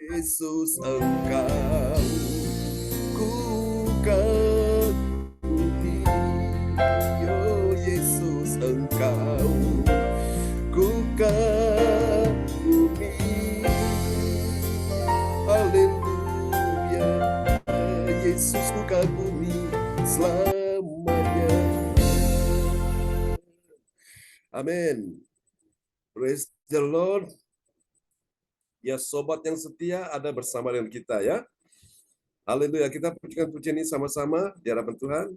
Yesus Engkau ku kagumi, oh Yesus Engkau ku kagumi, haleluya, Yesus ku kagumi selamanya. Amin. Praise the Lord. Ya, sobat yang setia ada bersama dengan kita ya. Haleluya, kita pujikan pujian ini sama-sama di hadapan Tuhan.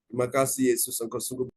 Terima kasih Yesus, Engkau sungguh.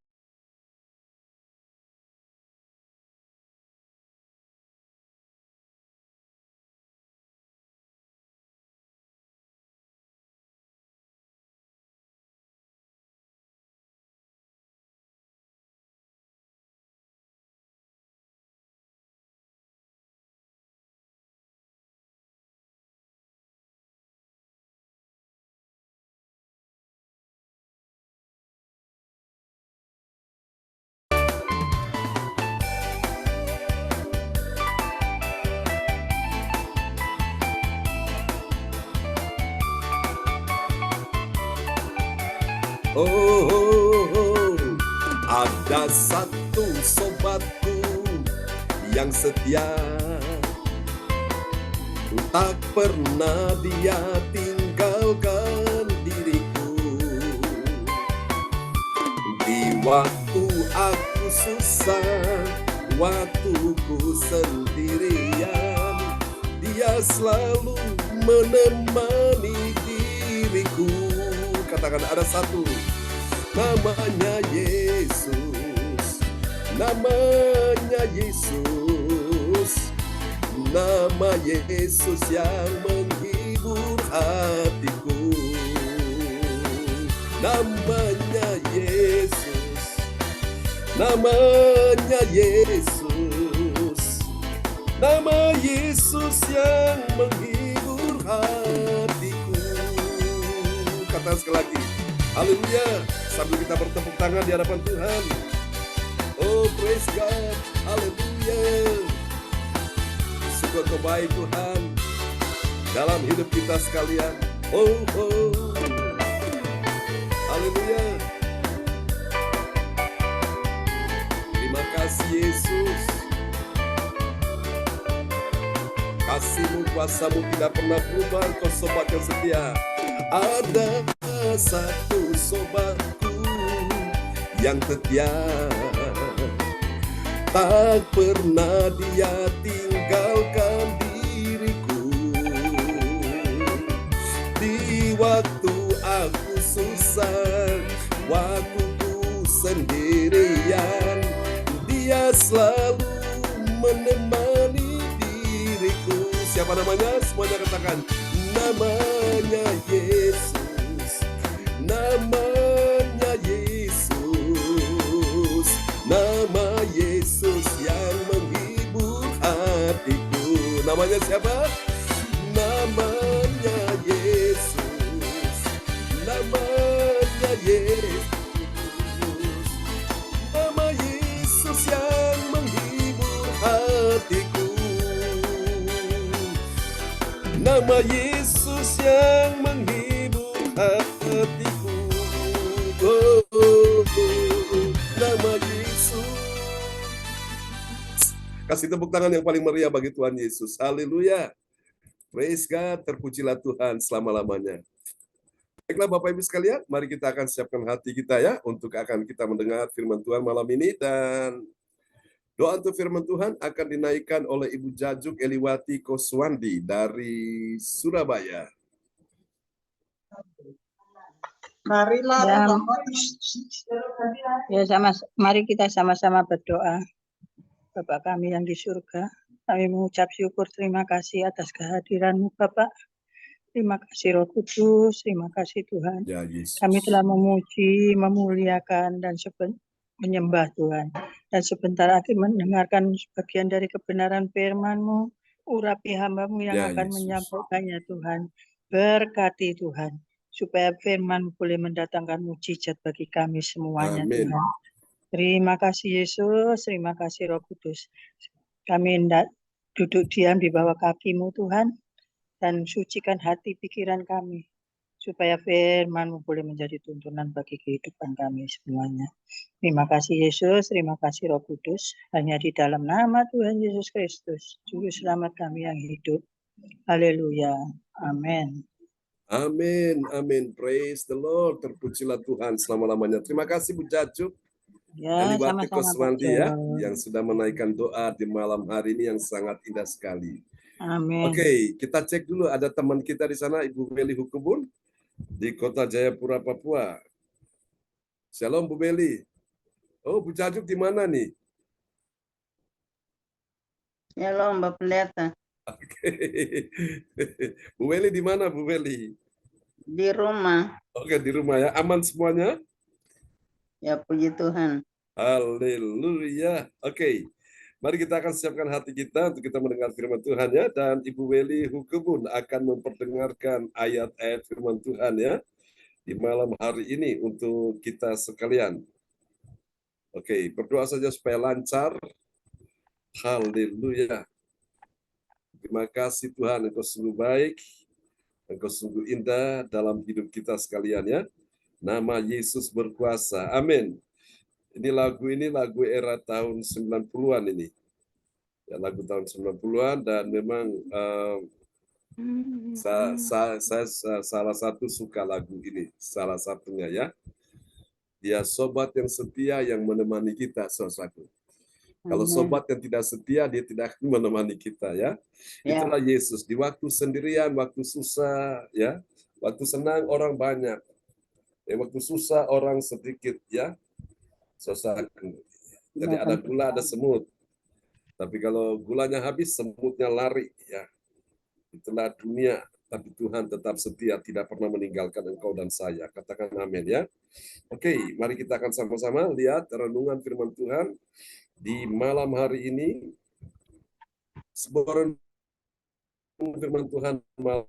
Oh, ada satu sobatku yang setia, tak pernah dia tinggalkan diriku. Di waktu aku susah, waktu ku sendirian, dia selalu menemani diriku. Katakan ada satu, namanya Yesus, namanya Yesus, nama Yesus yang menghibur hatiku. Namanya Yesus, namanya Yesus, nama Yesus yang menghibur hatiku. Kata sekali lagi, haleluya, sambil kita bertepuk tangan di hadapan Tuhan. Oh, praise God, haleluya. Sungguh Kau baik Tuhan dalam hidup kita sekalian. Oh, oh, haleluya. Terima kasih Yesus. Kasih-Mu, kuasa-Mu tidak pernah berubah, Kau sobat yang setia. Ada satu sobatku yang setia, tak pernah dia tinggalkan diriku. Di waktu aku susah, waktu ku sendirian, dia selalu menemani diriku. Siapa namanya? Semuanya katakan, namanya Yesus, namanya Yesus, nama Yesus yang menghibur hatiku. Namanya siapa? Namanya Yesus, namanya Yesus, nama Yesus yang menghibur hatiku. Nama Yesus yang menghibur hatiku. Oh, oh, oh, nama Yesus. Kasih tepuk tangan yang paling meriah bagi Tuhan Yesus. Haleluya. Praise God, terpujilah Tuhan selama-lamanya. Baiklah Bapak Ibu sekalian, mari kita akan siapkan hati kita ya untuk akan kita mendengar firman Tuhan malam ini, dan doa untuk firman Tuhan akan dinaikkan oleh Ibu Jajuk Eliwati Koswandi dari Surabaya. Marilah ya, mari kita sama-sama berdoa. Bapa kami yang di surga, kami mengucap syukur terima kasih atas kehadiran-Mu Bapak. Terima kasih Roh Kudus, terima kasih Tuhan. Ya, Yesus. Kami telah memuji, memuliakan, dan menyembah Tuhan. Dan sebentar lagi mendengarkan sebagian dari kebenaran firman-Mu. Urapi hamba-Mu yang Ya, akan Yesus. menyampaikannya Tuhan. Berkati Tuhan, supaya firman boleh mendatangkan mujizat bagi kami semuanya. Amin. Tuhan. Terima kasih Yesus, terima kasih Roh Kudus. Kami hendak duduk diam di bawah kaki-Mu Tuhan, dan sucikan hati pikiran kami, supaya firman-Mu boleh menjadi tuntunan bagi kehidupan kami semuanya. Terima kasih Yesus, terima kasih Roh Kudus, hanya di dalam nama Tuhan Yesus Kristus, Juru Selamat kami yang hidup. Haleluya. Amin. Amin, amin. Praise the Lord. Terpujilah Tuhan selama-lamanya. Terima kasih Bu Jajuk, Ya, Aliwati sama-sama Koswandi ya, Pak. yang sudah menaikkan doa di malam hari ini yang sangat indah sekali. Amin. Oke, kita cek dulu ada teman kita di sana, Ibu Meli Hukubun, di Kota Jayapura, Papua. Shalom Bu Meli. Oh, Bu Jajuk di mana nih? Shalom, Mbak Pendeta. Oke. Bu Meli di mana, Bu Meli? Di rumah. Oke, di rumah ya. Aman semuanya? Ya, puji Tuhan. Haleluya. Oke. Mari kita akan siapkan hati kita untuk kita mendengar firman Tuhan ya. Dan Ibu Weli Hukubun akan memperdengarkan ayat-ayat firman Tuhan ya. Di malam hari ini untuk kita sekalian. Oke, berdoa saja supaya lancar. Haleluya. Terima kasih Tuhan, Engkau sungguh baik. Engkau sungguh indah dalam hidup kita sekalian ya. Nama Yesus berkuasa. Amin. Ini lagu era tahun 90-an ini. Ya, lagu tahun 90-an dan memang saya salah satu suka lagu ini, salah satunya ya. Dia sobat yang setia yang menemani kita, saudaraku. Kalau sobat yang tidak setia, dia tidak akan menemani kita ya. Itulah Yesus di waktu sendirian, waktu susah ya, waktu senang orang banyak, waktu susah orang sedikit ya, saudaraku. Jadi ada gula, ada semut. Tapi kalau gulanya habis, semutnya lari ya. Itulah dunia, tapi Tuhan tetap setia, tidak pernah meninggalkan engkau dan saya. Katakan amin ya. Oke, mari kita akan sama-sama lihat renungan firman Tuhan di malam hari ini. Sebuah renungan firman Tuhan malam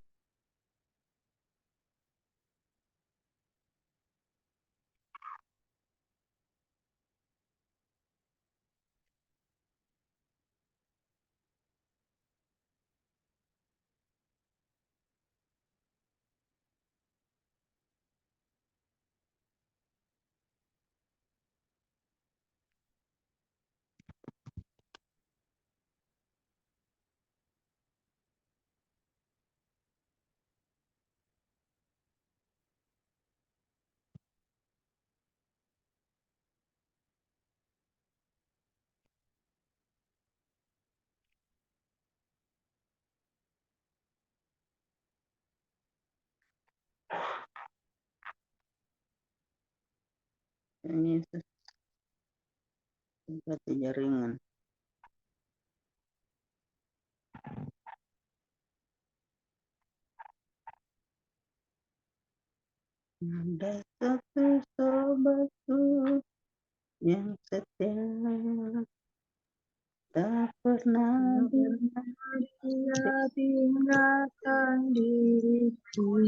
Yesus seperti jaringan. Ada satu sobatku yang setia, tak pernah Dia tinggalkan diriku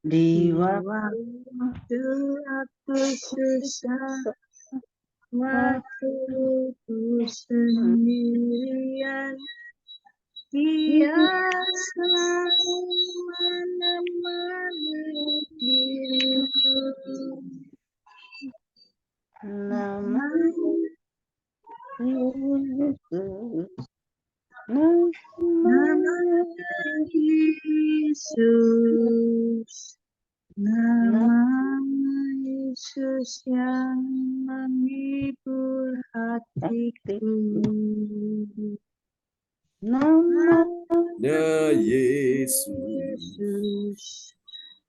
di waktu aku susah, waktu ku sendirian. Dia selalu menemani diriku. nama Yesus, Nama Yesus, nama Yesus yang menghibur hatiku. namanya Yesus.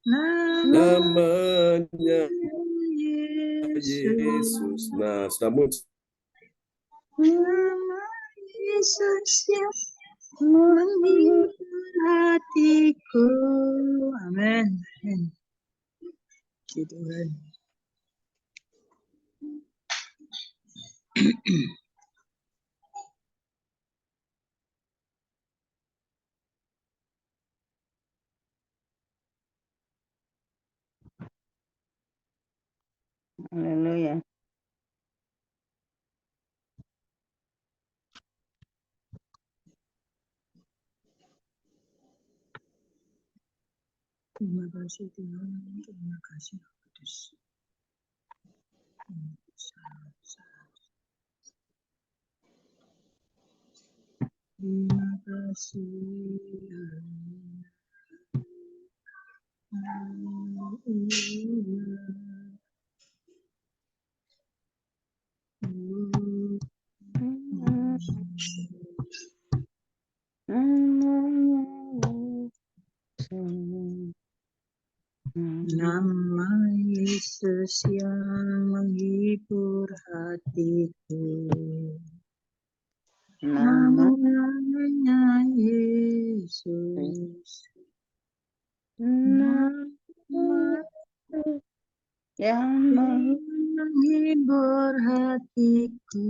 Namanya Yesus. Nah, sudah muncul. Nama Yesus yang menghibur hatiku. Amin. Puji Tuhan. Haleluya. Terima kasih Tuhan, terima kasih Roh Kudus. Terima kasih. Nama Yesus yang menghibur hatiku. Namanya Yesus. Nama yang menghibur hatiku.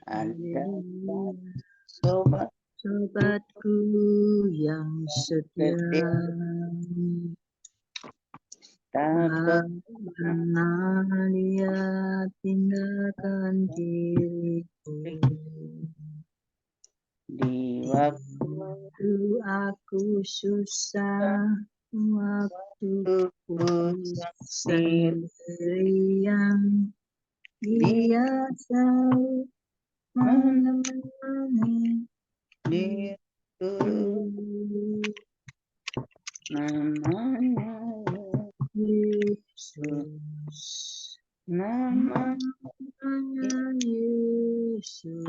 ada Haleluya. Sobatku yang setia, tak pernah dia tinggalkan diriku. di waktu Waktu aku susah, waktu ku sendirian, dia selalu menemani diriku. Namanya Yesus. namanya Yesus.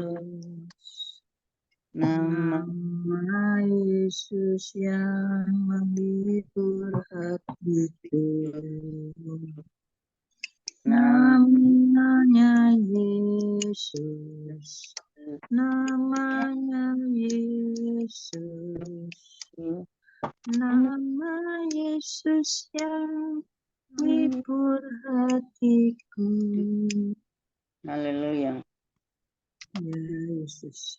nama Nama Yesus yang menghibur hatiku. Namanya Yesus. Namanya Yesus. Nama Yesus yang menghibur hatiku. Haleluya. Ya Yesus.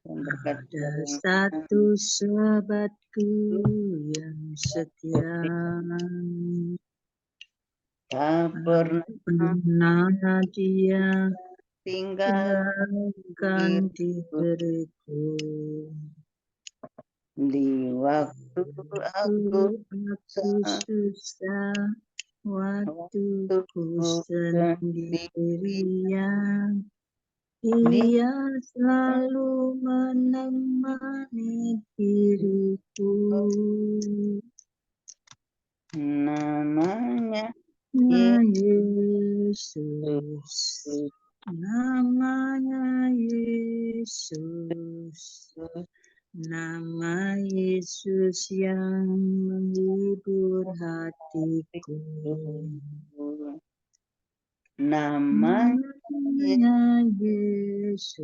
Yang berkat Ada satu sahabatku yang setia, tak pernah dia tinggalkan tinggalkan diriku. di waktu aku susah, waktu ku sendirian, dia selalu menemani diriku. namanya Yesus, namanya Yesus, nama Yesus yang menghibur hatiku. Namanya Yesus,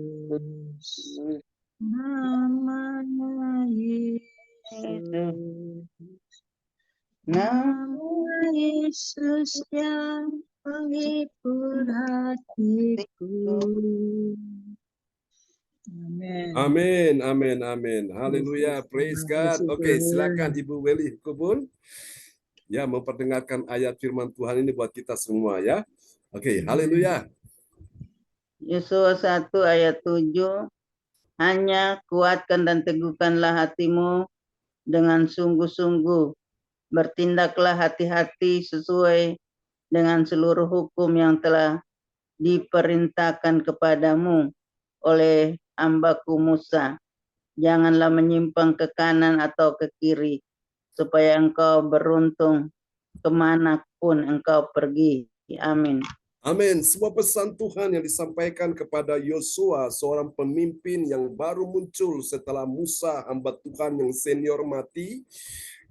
namanya Yesus, nama Yesus yang menghibur hatiku. Amin. Amin, amin, amin. Haleluya, praise God. Oke, silakan Ibu Weli Kubun. Ya, memperdengarkan ayat firman Tuhan ini buat kita semua ya. Oke, haleluya. Yesaya 1 ayat 7, hanya kuatkan dan teguhkanlah hatimu dengan sungguh-sungguh. Bertindaklah hati-hati sesuai dengan seluruh hukum yang telah diperintahkan kepadamu oleh hambaku Musa. Janganlah menyimpang ke kanan atau ke kiri, supaya engkau beruntung kemanapun engkau pergi. Amin. Amin. Sebuah pesan Tuhan yang disampaikan kepada Yosua, seorang pemimpin yang baru muncul setelah Musa, hamba Tuhan yang senior mati.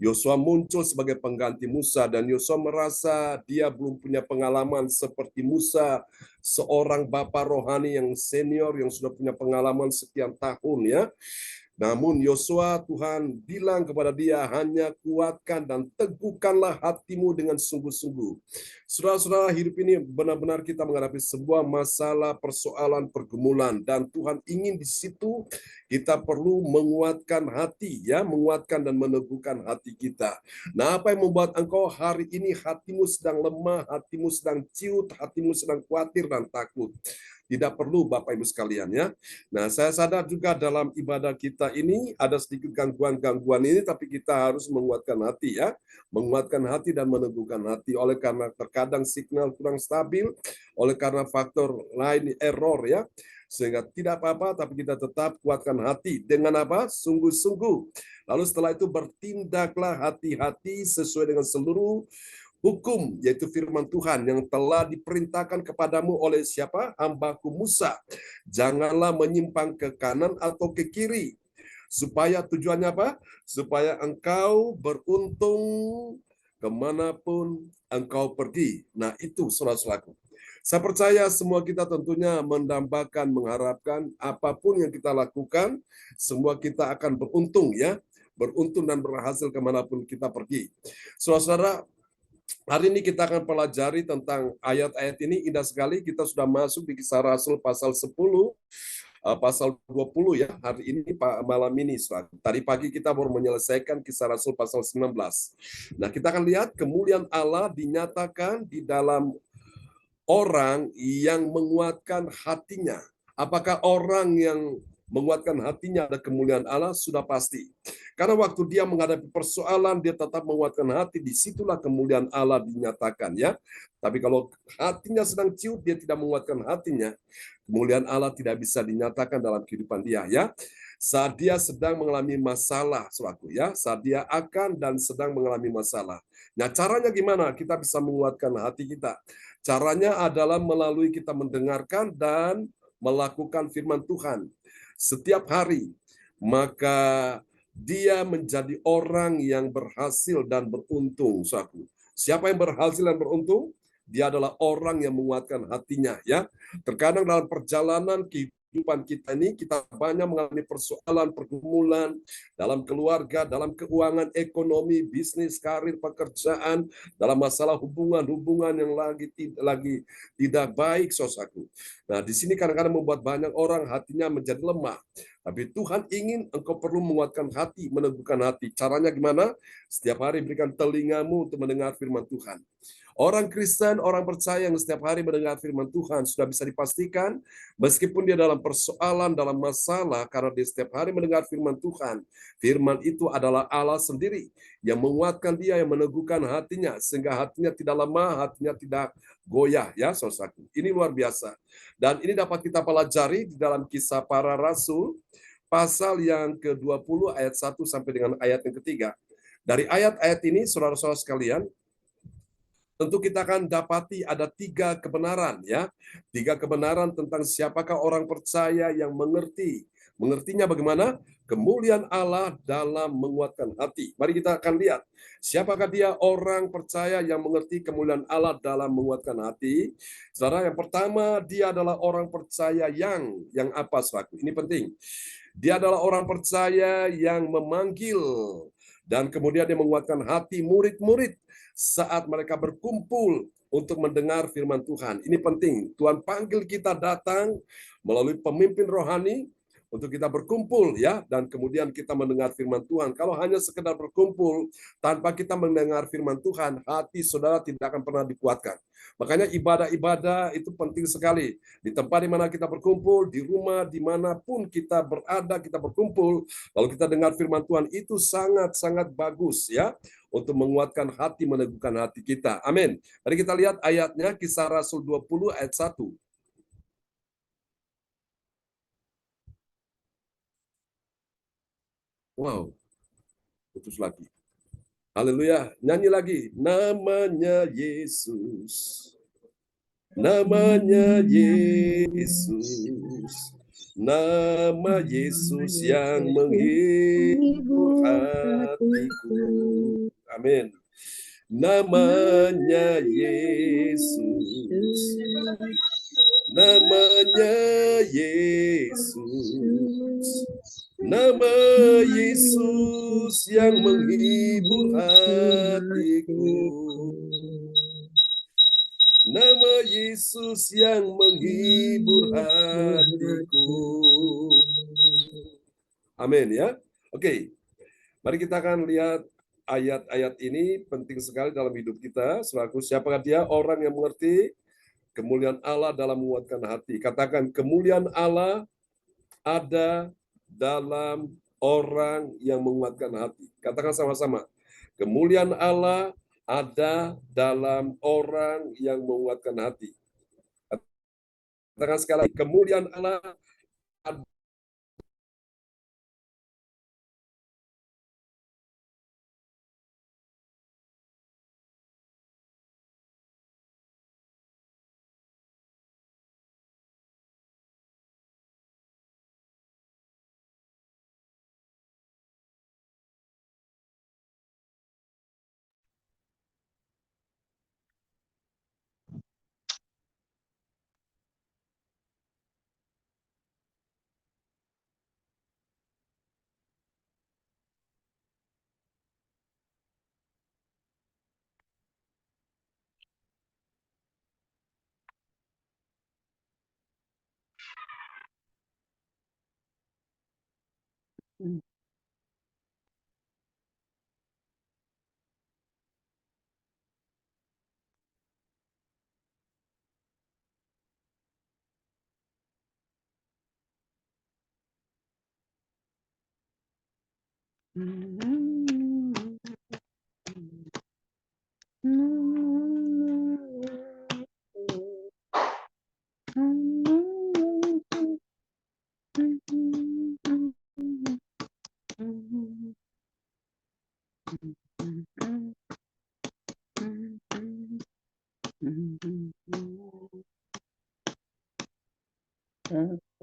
Yosua muncul sebagai pengganti Musa dan Yosua merasa dia belum punya pengalaman seperti Musa, seorang bapa rohani yang senior yang sudah punya pengalaman sekian tahun ya. Namun Yosua, Tuhan bilang kepada dia, hanya kuatkan dan teguhkanlah hatimu dengan sungguh-sungguh. Saudara-saudara, hidup ini benar-benar kita menghadapi sebuah masalah, persoalan, pergumulan, dan Tuhan ingin di situ kita perlu menguatkan hati, ya, menguatkan dan meneguhkan hati kita. Nah, apa yang membuat engkau hari ini hatimu sedang lemah, hatimu sedang ciut, hatimu sedang khawatir dan takut? Tidak perlu Bapak Ibu sekalian ya. Nah, saya sadar juga dalam ibadah kita ini ada sedikit gangguan-gangguan ini, tapi kita harus menguatkan hati ya. Menguatkan hati dan meneguhkan hati. Oleh karena terkadang signal kurang stabil, oleh karena faktor lain error ya. Sehingga tidak apa-apa, tapi kita tetap kuatkan hati. Dengan apa? Sungguh-sungguh. Lalu setelah itu bertindaklah hati-hati sesuai dengan seluruh hukum, yaitu firman Tuhan yang telah diperintahkan kepadamu oleh siapa? Hambaku Musa. Janganlah menyimpang ke kanan atau ke kiri. Supaya tujuannya apa? Supaya engkau beruntung kemanapun engkau pergi. Nah itu saudara-saudaraku. Saya percaya semua kita tentunya mendambakan, mengharapkan apapun yang kita lakukan, semua kita akan beruntung ya. Beruntung dan berhasil kemanapun kita pergi. Saudara-saudara, hari ini kita akan pelajari tentang ayat-ayat ini, indah sekali. Kita sudah masuk di Kisah Rasul pasal 10, pasal 20 ya, hari ini malam ini. Tadi pagi kita baru menyelesaikan Kisah Rasul pasal 19. Nah, kita akan lihat kemuliaan Allah dinyatakan di dalam orang yang menguatkan hatinya. Apakah orang yang menguatkan hatinya ada kemuliaan Allah? Sudah pasti. Karena waktu dia menghadapi persoalan, dia tetap menguatkan hati, disitulah kemuliaan Allah dinyatakan ya. Tapi kalau hatinya sedang ciut, dia tidak menguatkan hatinya, kemuliaan Allah tidak bisa dinyatakan dalam kehidupan dia ya. Saat dia sedang mengalami masalah, saudaraku ya, saat dia akan dan sedang mengalami masalah. Nah, caranya gimana kita bisa menguatkan hati kita? Caranya adalah melalui kita mendengarkan dan melakukan firman Tuhan setiap hari. Maka dia menjadi orang yang berhasil dan beruntung, saudaraku. Siapa yang berhasil dan beruntung? Dia adalah orang yang menguatkan hatinya ya. Terkadang dalam perjalanan kehidupan kita ini, kita banyak mengalami persoalan, pergumulan dalam keluarga, dalam keuangan, ekonomi, bisnis, karir, pekerjaan, dalam masalah hubungan-hubungan yang lagi tidak baik, saudaraku. Nah, di sini kadang-kadang membuat banyak orang hatinya menjadi lemah. Tapi Tuhan ingin engkau perlu menguatkan hati, meneguhkan hati. Caranya gimana? Setiap hari berikan telingamu untuk mendengar firman Tuhan. Orang Kristen, orang percaya yang setiap hari mendengar firman Tuhan sudah bisa dipastikan, meskipun dia dalam persoalan, dalam masalah, karena dia setiap hari mendengar firman Tuhan, firman itu adalah Allah sendiri yang menguatkan dia, yang meneguhkan hatinya, sehingga hatinya tidak lemah, hatinya tidak goyah, ya saudaraku. Ini luar biasa. Dan ini dapat kita pelajari di dalam Kisah Para Rasul, pasal yang ke-20 ayat 1 sampai dengan ayat yang ketiga. Dari ayat-ayat ini, saudara-saudara sekalian, tentu kita akan dapati ada 3 kebenaran ya. 3 kebenaran tentang siapakah orang percaya yang mengerti. Mengertinya bagaimana? Kemuliaan Allah dalam menguatkan hati. Mari kita akan lihat. Siapakah dia orang percaya yang mengerti kemuliaan Allah dalam menguatkan hati? Saudara, yang pertama dia adalah orang percaya yang apa, saudaraku? Ini penting. Dia adalah orang percaya yang memanggil dan kemudian dia menguatkan hati murid-murid saat mereka berkumpul untuk mendengar firman Tuhan. Ini penting. Tuhan panggil kita datang melalui pemimpin rohani untuk kita berkumpul ya, dan kemudian kita mendengar firman Tuhan. Kalau hanya sekedar berkumpul tanpa kita mendengar firman Tuhan, hati saudara tidak akan pernah dikuatkan. Makanya ibadah-ibadah itu penting sekali. Di tempat di mana kita berkumpul, di rumah, dimanapun kita berada, kita berkumpul, lalu kita dengar firman Tuhan, itu sangat-sangat bagus ya, untuk menguatkan hati, meneguhkan hati kita. Amin. Mari kita lihat ayatnya, Kisah Rasul 20 ayat 1. Wow, putus lagi. Haleluya, nyanyi lagi. Namanya Yesus. Namanya Yesus. Nama Yesus yang menghibur hatiku. Amin. Namanya Yesus. Namanya Yesus. Nama Yesus yang menghibur hatiku. Nama Yesus yang menghibur hatiku. Amin ya. Oke. Mari kita akan lihat ayat-ayat ini penting sekali dalam hidup kita. Selaku siapakah dia? Orang yang mengerti Kemuliaan Allah dalam menguatkan hati. Katakan, kemuliaan Allah ada dalam orang yang menguatkan hati. Katakan sama-sama. Kemuliaan Allah ada dalam orang yang menguatkan hati. Katakan sekali lagi, kemuliaan Allah ada.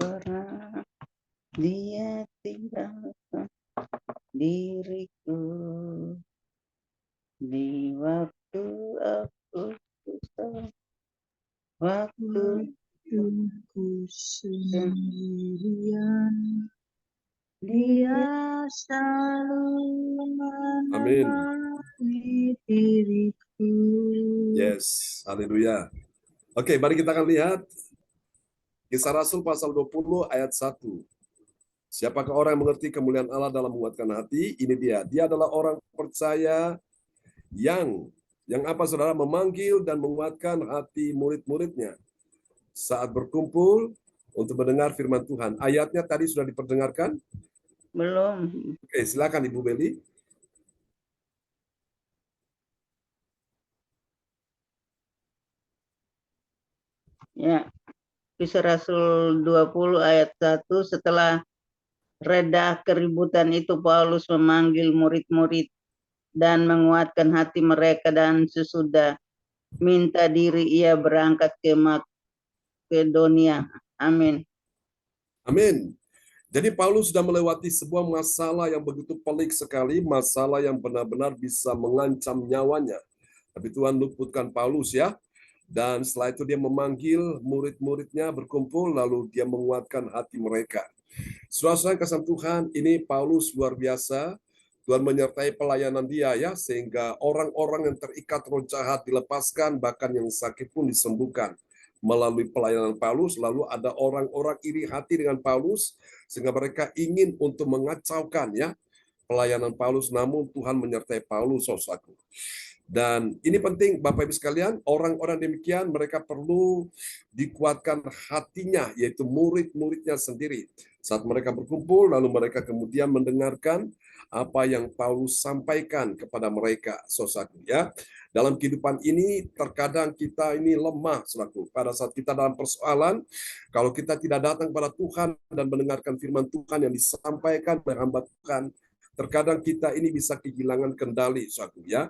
Pernah dia tinggalkan diriku di waktu aku susah, waktu Waktuku sendirian, Dia selalu Amin. menemani diriku. Yes, haleluya. Oke, mari kita akan lihat Kisah Rasul pasal 20 ayat 1. Siapakah orang yang mengerti kemuliaan Allah dalam menguatkan hati? Ini dia. Dia adalah orang percaya yang apa saudara, memanggil dan menguatkan hati murid-muridnya saat berkumpul untuk mendengar firman Tuhan. Ayatnya tadi sudah diperdengarkan? belum. Oke, silakan Ibu Beli. Ya, Kisah Rasul 20 ayat 1, setelah reda keributan itu Paulus memanggil murid-murid dan menguatkan hati mereka, dan sesudah minta diri ia berangkat ke Makedonia. Amin. Amin. Jadi Paulus sudah melewati sebuah masalah yang begitu pelik sekali, masalah yang benar-benar bisa mengancam nyawanya. Tapi Tuhan luputkan Paulus ya. Dan setelah itu dia memanggil murid-muridnya berkumpul, lalu dia menguatkan hati mereka. Saudara kasih Tuhan, ini Paulus luar biasa. Tuhan menyertai pelayanan dia ya, sehingga orang-orang yang terikat roh jahat dilepaskan, bahkan yang sakit pun disembuhkan melalui pelayanan Paulus. Lalu ada orang-orang iri hati dengan Paulus, sehingga mereka ingin untuk mengacaukan ya pelayanan Paulus, namun Tuhan menyertai Paulus, saudaraku. Dan ini penting Bapak Ibu sekalian, orang-orang demikian mereka perlu dikuatkan hatinya, yaitu murid-muridnya sendiri. Saat mereka berkumpul, lalu mereka kemudian mendengarkan apa yang Paulus sampaikan kepada mereka, saudaraku ya. Dalam kehidupan ini, terkadang kita ini lemah, saudaraku. Pada saat kita dalam persoalan, kalau kita tidak datang pada Tuhan dan mendengarkan firman Tuhan yang disampaikan oleh hamba Tuhan, terkadang kita ini bisa kehilangan kendali, saudaraku ya.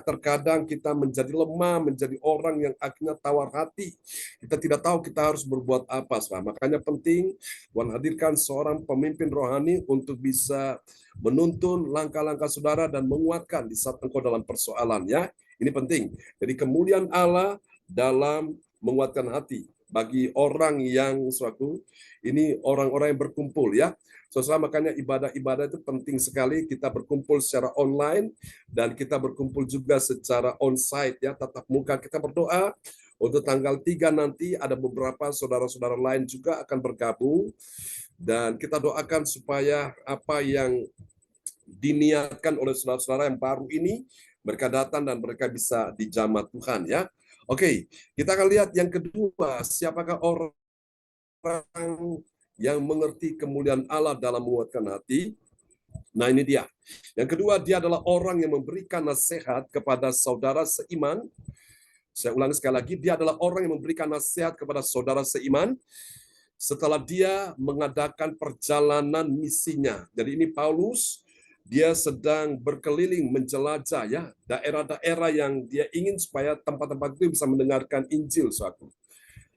Terkadang kita menjadi lemah, menjadi orang yang akhirnya tawar hati. Kita tidak tahu kita harus berbuat apa, saudara. Makanya penting Tuhan hadirkan seorang pemimpin rohani untuk bisa menuntun langkah-langkah saudara dan menguatkan di saat engkau dalam persoalan ya. Ini penting. Jadi kemuliaan Allah dalam menguatkan hati bagi orang yang suatu ini orang-orang yang berkumpul ya. Saudara, makanya ibadah-ibadah itu penting sekali. Kita berkumpul secara online dan kita berkumpul juga secara onsite ya, tatap muka. Kita berdoa untuk tanggal 3 nanti ada beberapa saudara-saudara lain juga akan bergabung, dan kita doakan supaya apa yang diniatkan oleh saudara-saudara yang baru ini mereka datang dan mereka bisa dijamah Tuhan ya. Oke, kita akan lihat yang kedua, siapakah orang yang mengerti kemuliaan Allah dalam menguatkan hati. Nah, ini dia. Yang kedua, dia adalah orang yang memberikan nasihat kepada saudara seiman. Saya ulangi sekali lagi, dia adalah orang yang memberikan nasihat kepada saudara seiman setelah dia mengadakan perjalanan misinya. Jadi ini Paulus, dia sedang berkeliling menjelajah ya daerah-daerah yang dia ingin supaya tempat-tempat itu bisa mendengarkan Injil, suatu.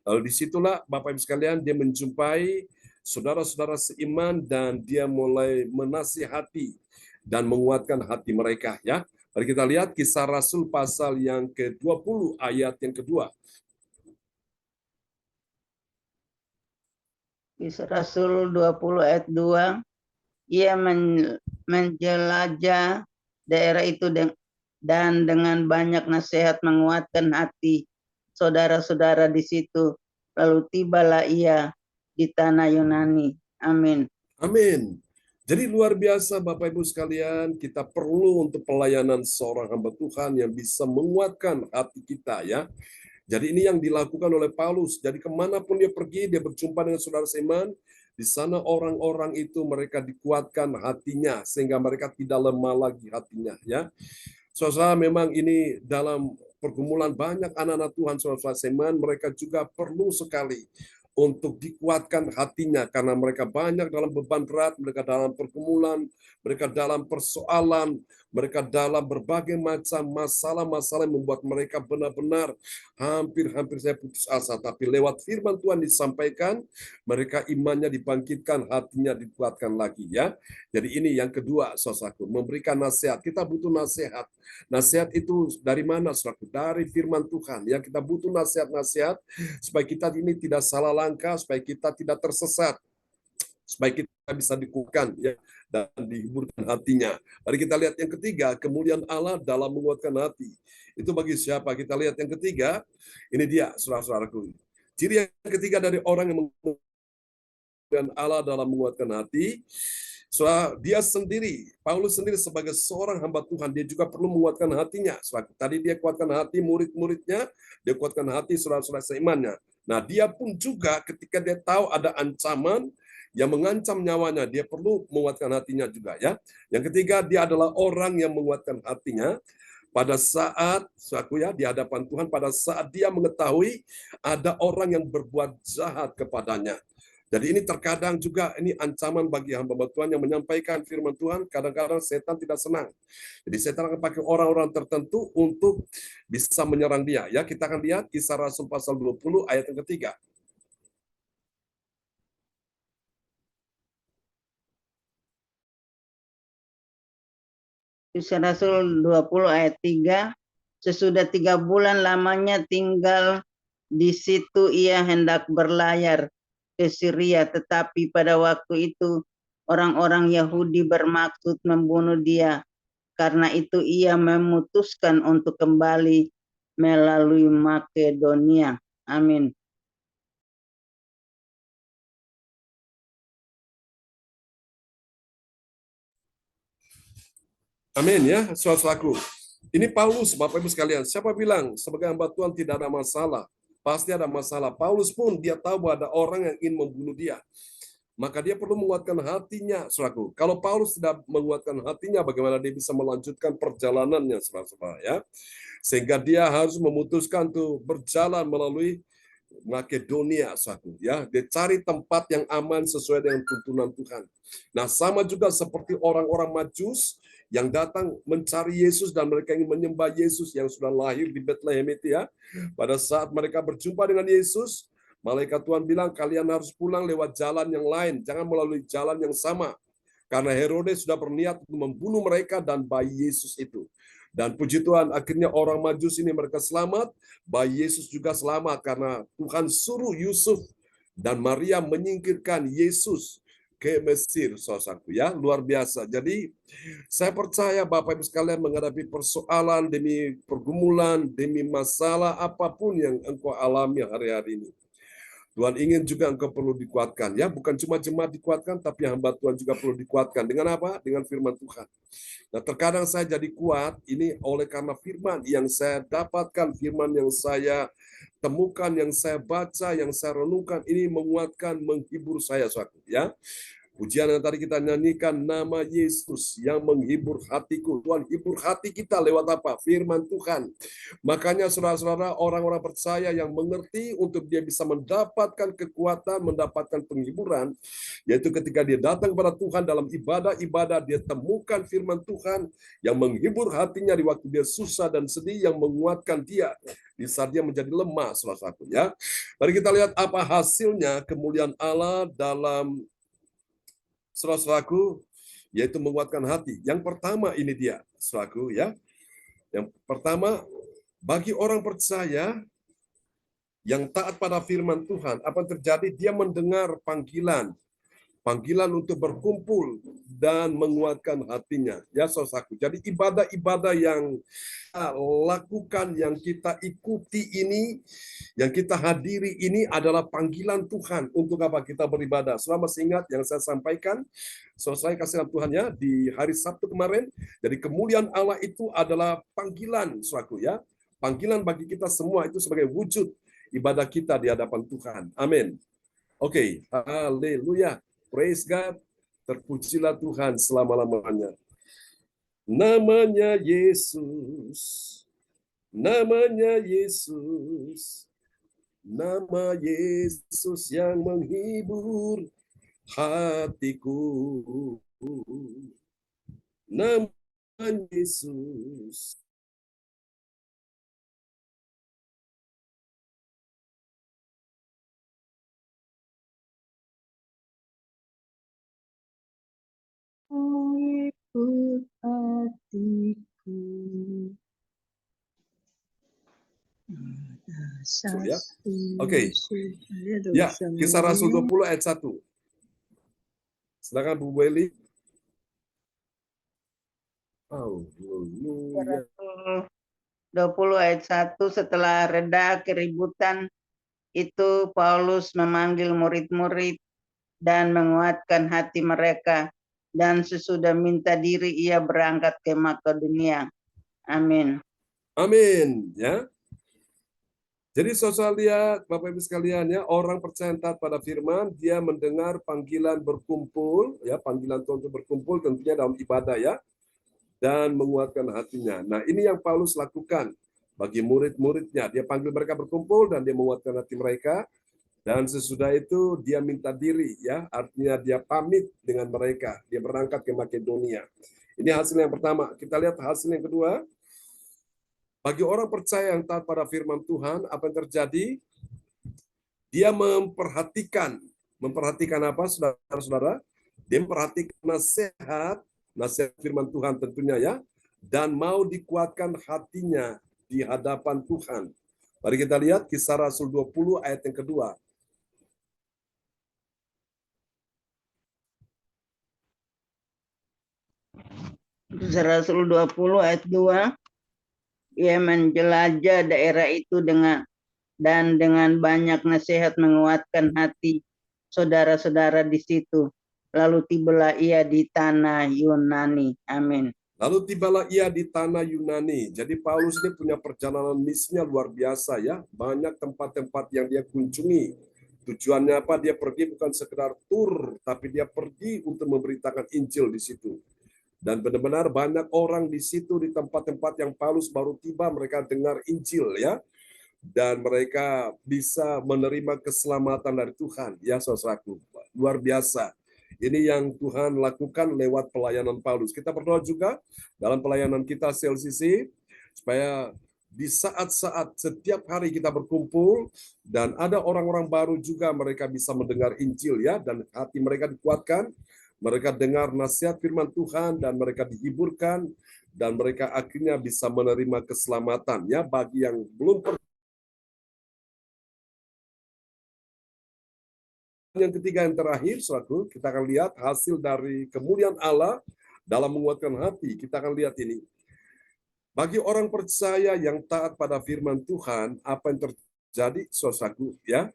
Lalu disitulah Bapak Ibu sekalian dia menjumpai saudara-saudara seiman dan dia mulai menasihati dan menguatkan hati mereka ya. Mari kita lihat Kisah Rasul pasal yang ke-20 ayat yang kedua. Kisah Rasul 20 ayat 2, ia menjelajah daerah itu dan dengan banyak nasihat menguatkan hati saudara-saudara di situ. Lalu tibalah ia di tanah Yunani. Amin. Amin. Jadi luar biasa Bapak Ibu sekalian, kita perlu untuk pelayanan seorang hamba Tuhan yang bisa menguatkan hati kita ya. Jadi ini yang dilakukan oleh Paulus. Jadi kemanapun dia pergi, dia berjumpa dengan saudara seiman, di sana orang-orang itu mereka dikuatkan hatinya sehingga mereka tidak lemah lagi hatinya ya. Saudara, memang ini dalam pergumulan banyak anak-anak Tuhan saudara seiman, mereka juga perlu sekali untuk dikuatkan hatinya karena mereka banyak dalam beban berat, mereka dalam pergumulan, mereka dalam persoalan, mereka dalam berbagai macam masalah-masalah yang membuat mereka benar-benar hampir-hampir saya putus asa. Tapi lewat firman Tuhan disampaikan, mereka imannya dibangkitkan, hatinya dikuatkan lagi ya. Jadi ini yang kedua, saudaraku, memberikan nasihat. Kita butuh nasihat. Nasihat itu dari mana, saudaraku? Dari firman Tuhan. Ya, kita butuh nasihat-nasihat supaya kita ini tidak salah langkah, supaya kita tidak tersesat, supaya kita bisa dikuatkan ya dan dihiburkan hatinya. Mari kita lihat yang ketiga, kemuliaan Allah dalam menguatkan hati. Itu bagi siapa? Kita lihat yang ketiga, ini dia saudara-saudaraku. Ciri yang ketiga dari orang yang menguatkan Allah dalam menguatkan hati, dia sendiri, Paulus sendiri sebagai seorang hamba Tuhan, dia juga perlu menguatkan hatinya. Tadi dia kuatkan hati murid-muridnya, dia kuatkan hati saudara-saudara seimannya. Nah, dia pun juga ketika dia tahu ada ancaman yang mengancam nyawanya, dia perlu menguatkan hatinya juga ya. Yang ketiga, dia adalah orang yang menguatkan hatinya pada saat di hadapan Tuhan, pada saat dia mengetahui ada orang yang berbuat jahat kepadanya. Jadi ini terkadang juga ini ancaman bagi hamba Tuhan yang menyampaikan firman Tuhan. Kadang-kadang setan tidak senang. Jadi setan akan pakai orang-orang tertentu untuk bisa menyerang dia. Ya, kita akan lihat Kisah Rasul pasal 20 ayat yang ketiga. Kisah Rasul 20 ayat 3, sesudah 3 bulan lamanya tinggal di situ ia hendak berlayar ke Syria, tetapi pada waktu itu orang-orang Yahudi bermaksud membunuh dia. Karena itu ia memutuskan untuk kembali melalui Makedonia. Amin. Amin ya, saudaraku. Ini Paulus, Bapak Ibu sekalian. Siapa bilang sebagai hamba Tuhan tidak ada masalah? Pasti ada masalah. Paulus pun dia tahu bahwa ada orang yang ingin membunuh dia. Maka dia perlu menguatkan hatinya, saudaraku. Kalau Paulus tidak menguatkan hatinya, bagaimana dia bisa melanjutkan perjalanannya, saudara-saudara ya? Sehingga dia harus memutuskan untuk berjalan melalui Makedonia, saudaraku ya. Dia cari tempat yang aman sesuai dengan tuntunan Tuhan. Nah, sama juga seperti orang-orang Majus yang datang mencari Yesus dan mereka ingin menyembah Yesus yang sudah lahir di Bethlehem itu ya. Pada saat mereka berjumpa dengan Yesus, malaikat Tuhan bilang, kalian harus pulang lewat jalan yang lain, jangan melalui jalan yang sama. Karena Herodes sudah berniat untuk membunuh mereka dan bayi Yesus itu. Dan puji Tuhan, akhirnya orang Majus ini mereka selamat, bayi Yesus juga selamat karena Tuhan suruh Yusuf dan Maria menyingkirkan Yesus ke Mesir, saudaraku ya, luar biasa. Jadi saya percaya Bapak Ibu sekalian menghadapi persoalan demi pergumulan, demi masalah apapun yang engkau alami hari-hari ini. Tuhan ingin juga engkau perlu dikuatkan. Ya, bukan cuma jemaat dikuatkan, tapi hamba Tuhan juga perlu dikuatkan. Dengan apa? Dengan firman Tuhan. Nah, terkadang saya jadi kuat, ini oleh karena firman yang saya dapatkan, firman yang saya temukan, yang saya baca, yang saya renungkan, ini menguatkan, menghibur saya, suatu. Ya, pujian yang tadi kita nyanyikan, nama Yesus yang menghibur hatiku. Tuhan hibur hati kita lewat apa? Firman Tuhan. Makanya saudara-saudara, orang-orang percaya yang mengerti untuk dia bisa mendapatkan kekuatan, mendapatkan penghiburan, yaitu ketika dia datang kepada Tuhan dalam ibadah-ibadah, dia temukan firman Tuhan yang menghibur hatinya di waktu dia susah dan sedih, yang menguatkan dia di saat dia menjadi lemah, salah satu. Ya, mari kita lihat apa hasilnya kemuliaan Allah dalam saudara-saudaraku, yaitu menguatkan hati. Yang pertama ini dia, saudaraku, ya. Yang pertama, bagi orang percaya yang taat pada firman Tuhan, apa yang terjadi? Dia mendengar panggilan untuk berkumpul dan menguatkan hatinya. Ya, saudaraku. Jadi ibadah-ibadah yang kita lakukan, yang kita ikuti ini, yang kita hadiri ini adalah panggilan Tuhan untuk apa? Kita beribadah. Selama masih ingat yang saya sampaikan, selesai kasihan Tuhan ya, di hari Sabtu kemarin. Jadi kemuliaan Allah itu adalah panggilan, saudaraku, ya. Panggilan bagi kita semua itu sebagai wujud ibadah kita di hadapan Tuhan. Amin. Oke, haleluya. Praise God. Terpujilah Tuhan selama-lamanya. Namanya Yesus. Namanya Yesus. Nama Yesus yang menghibur hatiku. Nama Yesus. Menghibur hatiku. Ya. Oke. Ya, Kisah Rasul 20 ayat 1. Silakan Bu Welly. Haleluya. 20 ayat 1, setelah reda keributan itu Paulus memanggil murid-murid dan menguatkan hati mereka, dan sesudah minta diri ia berangkat ke Makedonia. Amin. Amin, ya. Jadi saudara lihat, Bapak Ibu sekalian, ya, orang percaya taat pada firman, dia mendengar panggilan berkumpul, ya, panggilan Tuhan untuk berkumpul tentunya dalam ibadah, ya, dan menguatkan hatinya. Nah, ini yang Paulus lakukan bagi murid-muridnya. Dia panggil mereka berkumpul dan dia menguatkan hati mereka. Dan sesudah itu dia minta diri, ya, artinya dia pamit dengan mereka. Dia berangkat ke Makedonia. Ini hasil yang pertama. Kita lihat hasil yang kedua. Bagi orang percaya yang taat pada firman Tuhan, apa yang terjadi? Dia memperhatikan apa, saudara-saudara? Dia memperhatikan nasihat firman Tuhan tentunya, ya, dan mau dikuatkan hatinya di hadapan Tuhan. Mari kita lihat Kisah Rasul 20 ayat yang kedua. Kisah Rasul 20 ayat 2, ia menjelajah daerah itu dengan banyak nasihat menguatkan hati saudara-saudara di situ. Lalu tibalah ia di tanah Yunani. Amin. Lalu tibalah ia di tanah Yunani. Jadi Paulus ini punya perjalanan misinya luar biasa, ya. Banyak tempat-tempat yang dia kunjungi. Tujuannya apa? Dia pergi bukan sekedar tur, tapi dia pergi untuk memberitakan Injil di situ. Dan benar-benar banyak orang di situ, di tempat-tempat yang Paulus baru tiba, mereka dengar Injil, ya. Dan mereka bisa menerima keselamatan dari Tuhan, ya, saudaraku. Luar biasa. Ini yang Tuhan lakukan lewat pelayanan Paulus. Kita berdoa juga dalam pelayanan kita CLCC, supaya di saat-saat setiap hari kita berkumpul, dan ada orang-orang baru juga, mereka bisa mendengar Injil, ya, dan hati mereka dikuatkan, mereka dengar nasihat firman Tuhan, dan mereka dihiburkan, dan mereka akhirnya bisa menerima keselamatan. Ya, bagi yang belum yang ketiga, yang terakhir, saudaraku, kita akan lihat hasil dari kemuliaan Allah dalam menguatkan hati. Kita akan lihat ini. Bagi orang percaya yang taat pada firman Tuhan, apa yang terjadi, saudaraku, ya?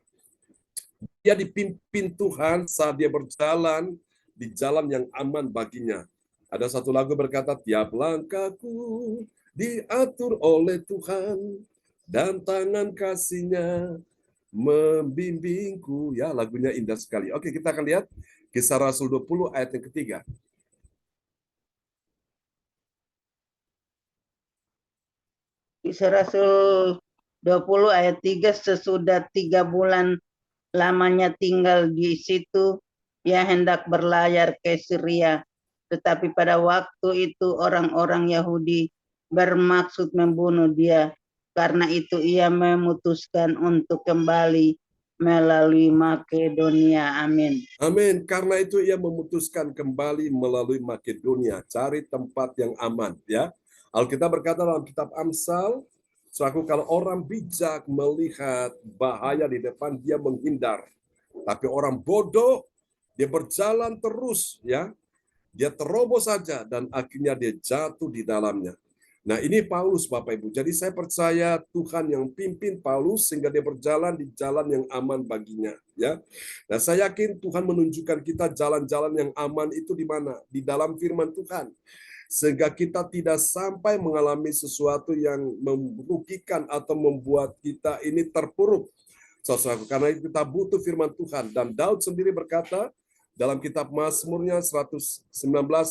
Dia dipimpin Tuhan saat dia berjalan di jalan yang aman baginya. Ada satu lagu berkata, tiap langkahku diatur oleh Tuhan dan tangan kasih-Nya membimbingku. Ya, lagunya indah sekali. Oke, kita akan lihat Kisah Rasul 20 ayat yang ketiga. Kisah Rasul 20 ayat 3, sesudah 3 bulan lamanya tinggal di situ, ia hendak berlayar ke Syria. Tetapi pada waktu itu orang-orang Yahudi bermaksud membunuh dia. Karena itu ia memutuskan untuk kembali melalui Makedonia. Amin. Amin. Karena itu ia memutuskan kembali melalui Makedonia, cari tempat yang aman. Ya, Alkitab berkata dalam kitab Amsal, selaku kalau orang bijak melihat bahaya di depan, dia menghindar. Tapi orang bodoh, dia berjalan terus, ya, dia terobos saja dan akhirnya dia jatuh di dalamnya. Nah, ini Paulus, Bapak Ibu. Jadi saya percaya Tuhan yang pimpin Paulus sehingga dia berjalan di jalan yang aman baginya, ya. Nah, saya yakin Tuhan menunjukkan kita jalan-jalan yang aman itu di mana? Di dalam firman Tuhan. Sehingga kita tidak sampai mengalami sesuatu yang merugikan atau membuat kita ini terpuruk. Saudaraku, karena itu kita butuh firman Tuhan. Dan Daud sendiri berkata dalam kitab Mazmurnya 119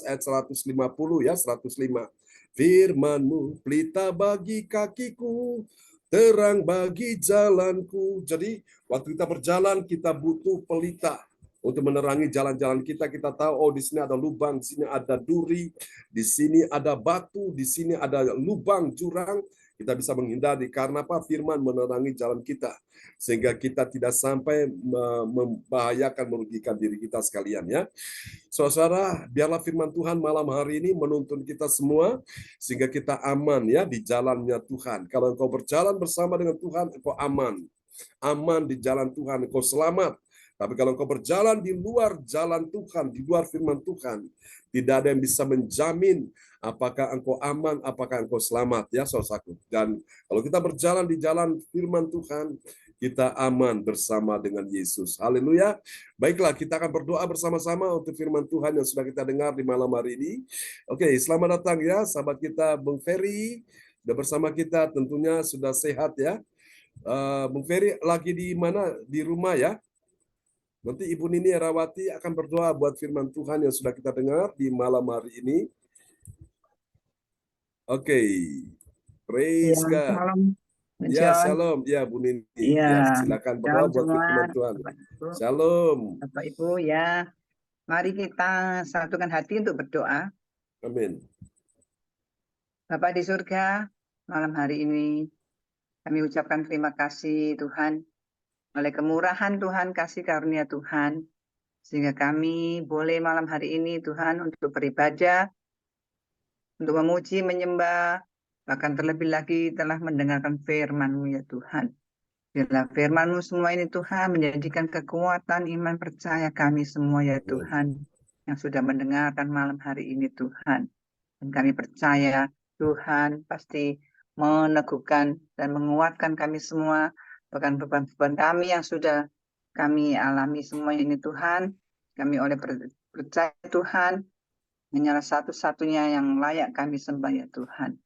ayat 150, ya, 105. Firman-Mu pelita bagi kakiku, terang bagi jalanku. Jadi waktu kita berjalan kita butuh pelita untuk menerangi jalan-jalan kita. Kita tahu, oh, di sini ada lubang, di sini ada duri, di sini ada batu, di sini ada lubang, jurang. Kita bisa menghindari karena apa? Firman menerangi jalan kita sehingga kita tidak sampai membahayakan, merugikan diri kita sekalian, ya. Saudara, biarlah firman Tuhan malam hari ini menuntun kita semua sehingga kita aman, ya, di jalannya Tuhan. Kalau engkau berjalan bersama dengan Tuhan, engkau aman. Aman di jalan Tuhan, engkau selamat. Tapi kalau engkau berjalan di luar jalan Tuhan, di luar firman Tuhan, tidak ada yang bisa menjamin apakah engkau aman, apakah engkau selamat, ya, saudaraku. Dan kalau kita berjalan di jalan firman Tuhan, kita aman bersama dengan Yesus. Haleluya. Baiklah, kita akan berdoa bersama-sama untuk firman Tuhan yang sudah kita dengar di malam hari ini. Oke, selamat datang, ya, sahabat kita Bung Ferry. Sudah bersama kita, tentunya sudah sehat, ya. Bung Ferry lagi di mana? Di rumah, ya. Nanti Ibu Nini Erawati akan berdoa buat firman Tuhan yang sudah kita dengar di malam hari ini. Oke. Praise God. Shalom. Ya, shalom. Ya, Bu Nini. Ya, silakan berdoa buat firman Tuhan. Shalom. Bapak Ibu, ya. Mari kita satukan hati untuk berdoa. Amin. Bapak di surga, malam hari ini kami ucapkan terima kasih Tuhan. Oleh kemurahan Tuhan, kasih karunia Tuhan. Sehingga kami boleh malam hari ini Tuhan untuk beribadah, untuk memuji, menyembah, bahkan terlebih lagi telah mendengarkan firman-Mu ya Tuhan. Biarlah firman-Mu semua ini Tuhan menjadikan kekuatan iman percaya kami semua ya Tuhan yang sudah mendengarkan malam hari ini Tuhan. Dan kami percaya Tuhan pasti meneguhkan dan menguatkan kami semua, bahkan beban-beban kami yang sudah kami alami semua ini Tuhan. Kami oleh percaya Tuhan hanyalah satu-satunya yang layak kami sembah ya Tuhan.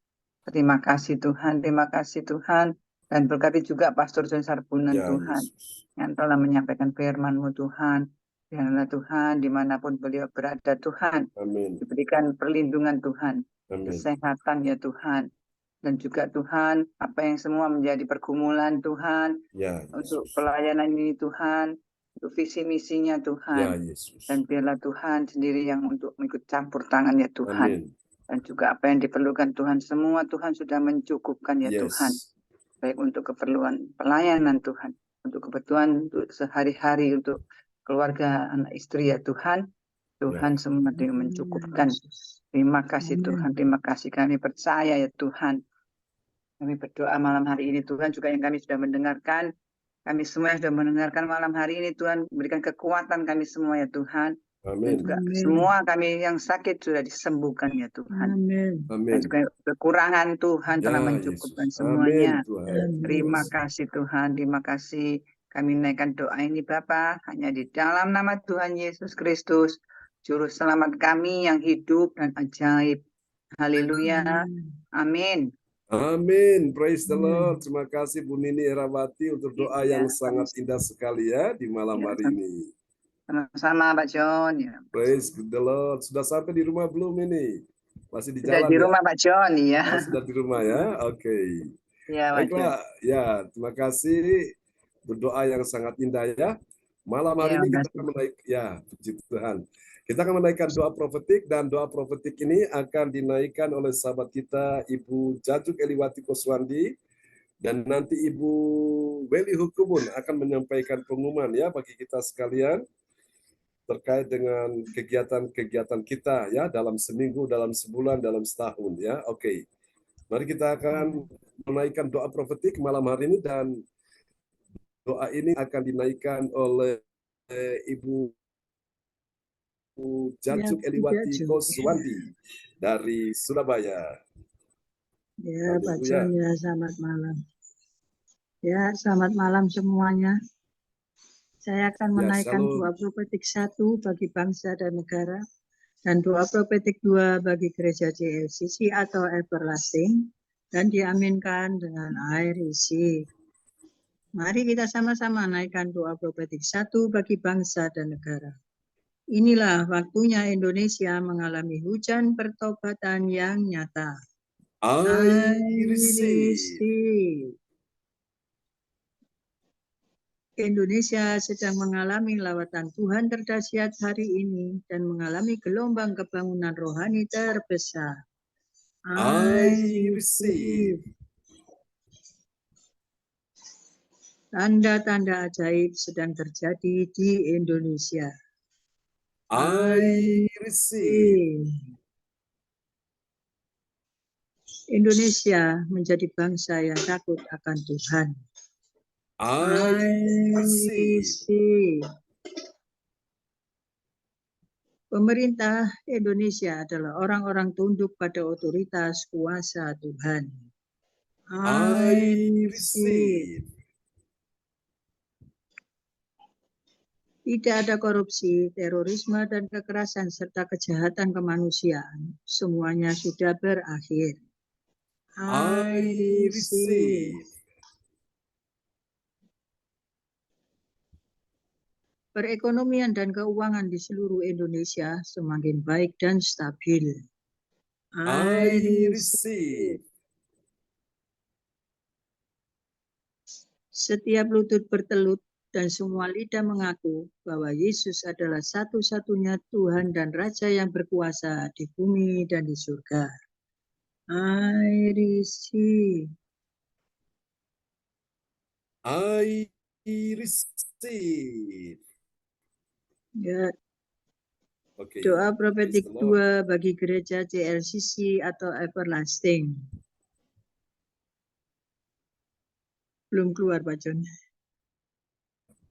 Terima kasih Tuhan, terima kasih Tuhan. Dan berkati juga Pastor John Sarbunan Ya, Tuhan, Yesus. yang telah menyampaikan firman-Mu Tuhan. Biarlah Tuhan, dimanapun beliau berada Tuhan, Amin. diberikan perlindungan Tuhan, Amin. kesehatan ya Tuhan. Dan juga Tuhan, apa yang semua menjadi pergumulan Tuhan, Ya, untuk Yesus. pelayanan ini Tuhan, untuk visi misinya Ya, Tuhan. Yesus. Dan biarlah Tuhan sendiri yang untuk mengikut campur tangan ya Tuhan. Amin. Dan juga apa yang diperlukan Tuhan, semua Tuhan sudah mencukupkan ya Tuhan. Yes. Baik untuk keperluan pelayanan Tuhan, untuk kebutuhan untuk sehari-hari, untuk keluarga, anak istri ya Tuhan. Tuhan semua yang mencukupkan. Terima kasih Tuhan, terima kasih, kami percaya ya Tuhan. Kami berdoa malam hari ini Tuhan, juga yang kami sudah mendengarkan. Kami semua yang sudah mendengarkan malam hari ini Tuhan, berikan kekuatan kami semua ya Tuhan. Dan Amin. juga semua kami yang sakit sudah disembuhkan ya Tuhan. Dan Amin. juga kekurangan Tuhan telah Ya, mencukupkan Yesus. semuanya. Amin, Tuhan. Terima kasih Tuhan, terima kasih. Kami naikkan doa ini Bapa hanya di dalam nama Tuhan Yesus Kristus, Juru Selamat kami yang hidup dan ajaib. Haleluya. Amin. Amin. Praise the Lord. Terima kasih Bu Nini Erawati untuk doa yang sangat indah sekali ya di malam hari ini. Sama-sama Pak John. Ya. Praise the Lord. Sudah sampai di rumah belum ini? Masih di Sudah jalan di ya? rumah Pak John ya. Oh, sudah di rumah ya? Oke. Ya, Baiklah, ya terima kasih berdoa yang sangat indah ya. Malam hari Ya, ini kita makasih. akan menaik, ya puji Tuhan. Kita akan menaikkan doa profetik dan doa profetik ini akan dinaikkan oleh sahabat kita Ibu Jajuk Eliwati Koswandi dan nanti Ibu Weli Hukumun akan menyampaikan pengumuman ya bagi kita sekalian terkait dengan kegiatan-kegiatan kita ya dalam seminggu, dalam sebulan, dalam setahun ya. Oke. Mari kita akan menaikkan doa profetik malam hari ini dan doa ini akan dinaikkan oleh Ibu Jajuk Eliwati Koswandi dari Surabaya. Ya, Pak Haleluya. John, ya, selamat malam. Ya, selamat malam semuanya. Saya akan Ya, menaikkan shalom. doa profetik 1 bagi bangsa dan negara, dan doa profetik 2 bagi gereja JLCC atau Everlasting, dan diaminkan dengan air isi. Mari kita sama-sama naikkan doa profetik 1 bagi bangsa dan negara. Inilah waktunya Indonesia mengalami hujan pertobatan yang nyata. I receive. Indonesia sedang mengalami lawatan Tuhan terdahsyat hari ini dan mengalami gelombang kebangunan rohani terbesar. I receive. Tanda-tanda ajaib sedang terjadi di Indonesia. I receive. Indonesia menjadi bangsa yang takut akan Tuhan. I receive. Pemerintah Indonesia adalah orang-orang tunduk pada otoritas kuasa Tuhan. I receive. Tidak ada korupsi, terorisme, dan kekerasan, serta kejahatan kemanusiaan. Semuanya sudah berakhir. I receive. Perekonomian dan keuangan di seluruh Indonesia semakin baik dan stabil. I receive. Setiap lutut bertelut dan semua lidah mengaku bahwa Yesus adalah satu-satunya Tuhan dan Raja yang berkuasa di bumi dan di surga. I receive. I receive. Ya, Okay. doa profetik Praise the Lord. 2 bagi gereja JLCC atau Everlasting. Belum keluar, Pak John.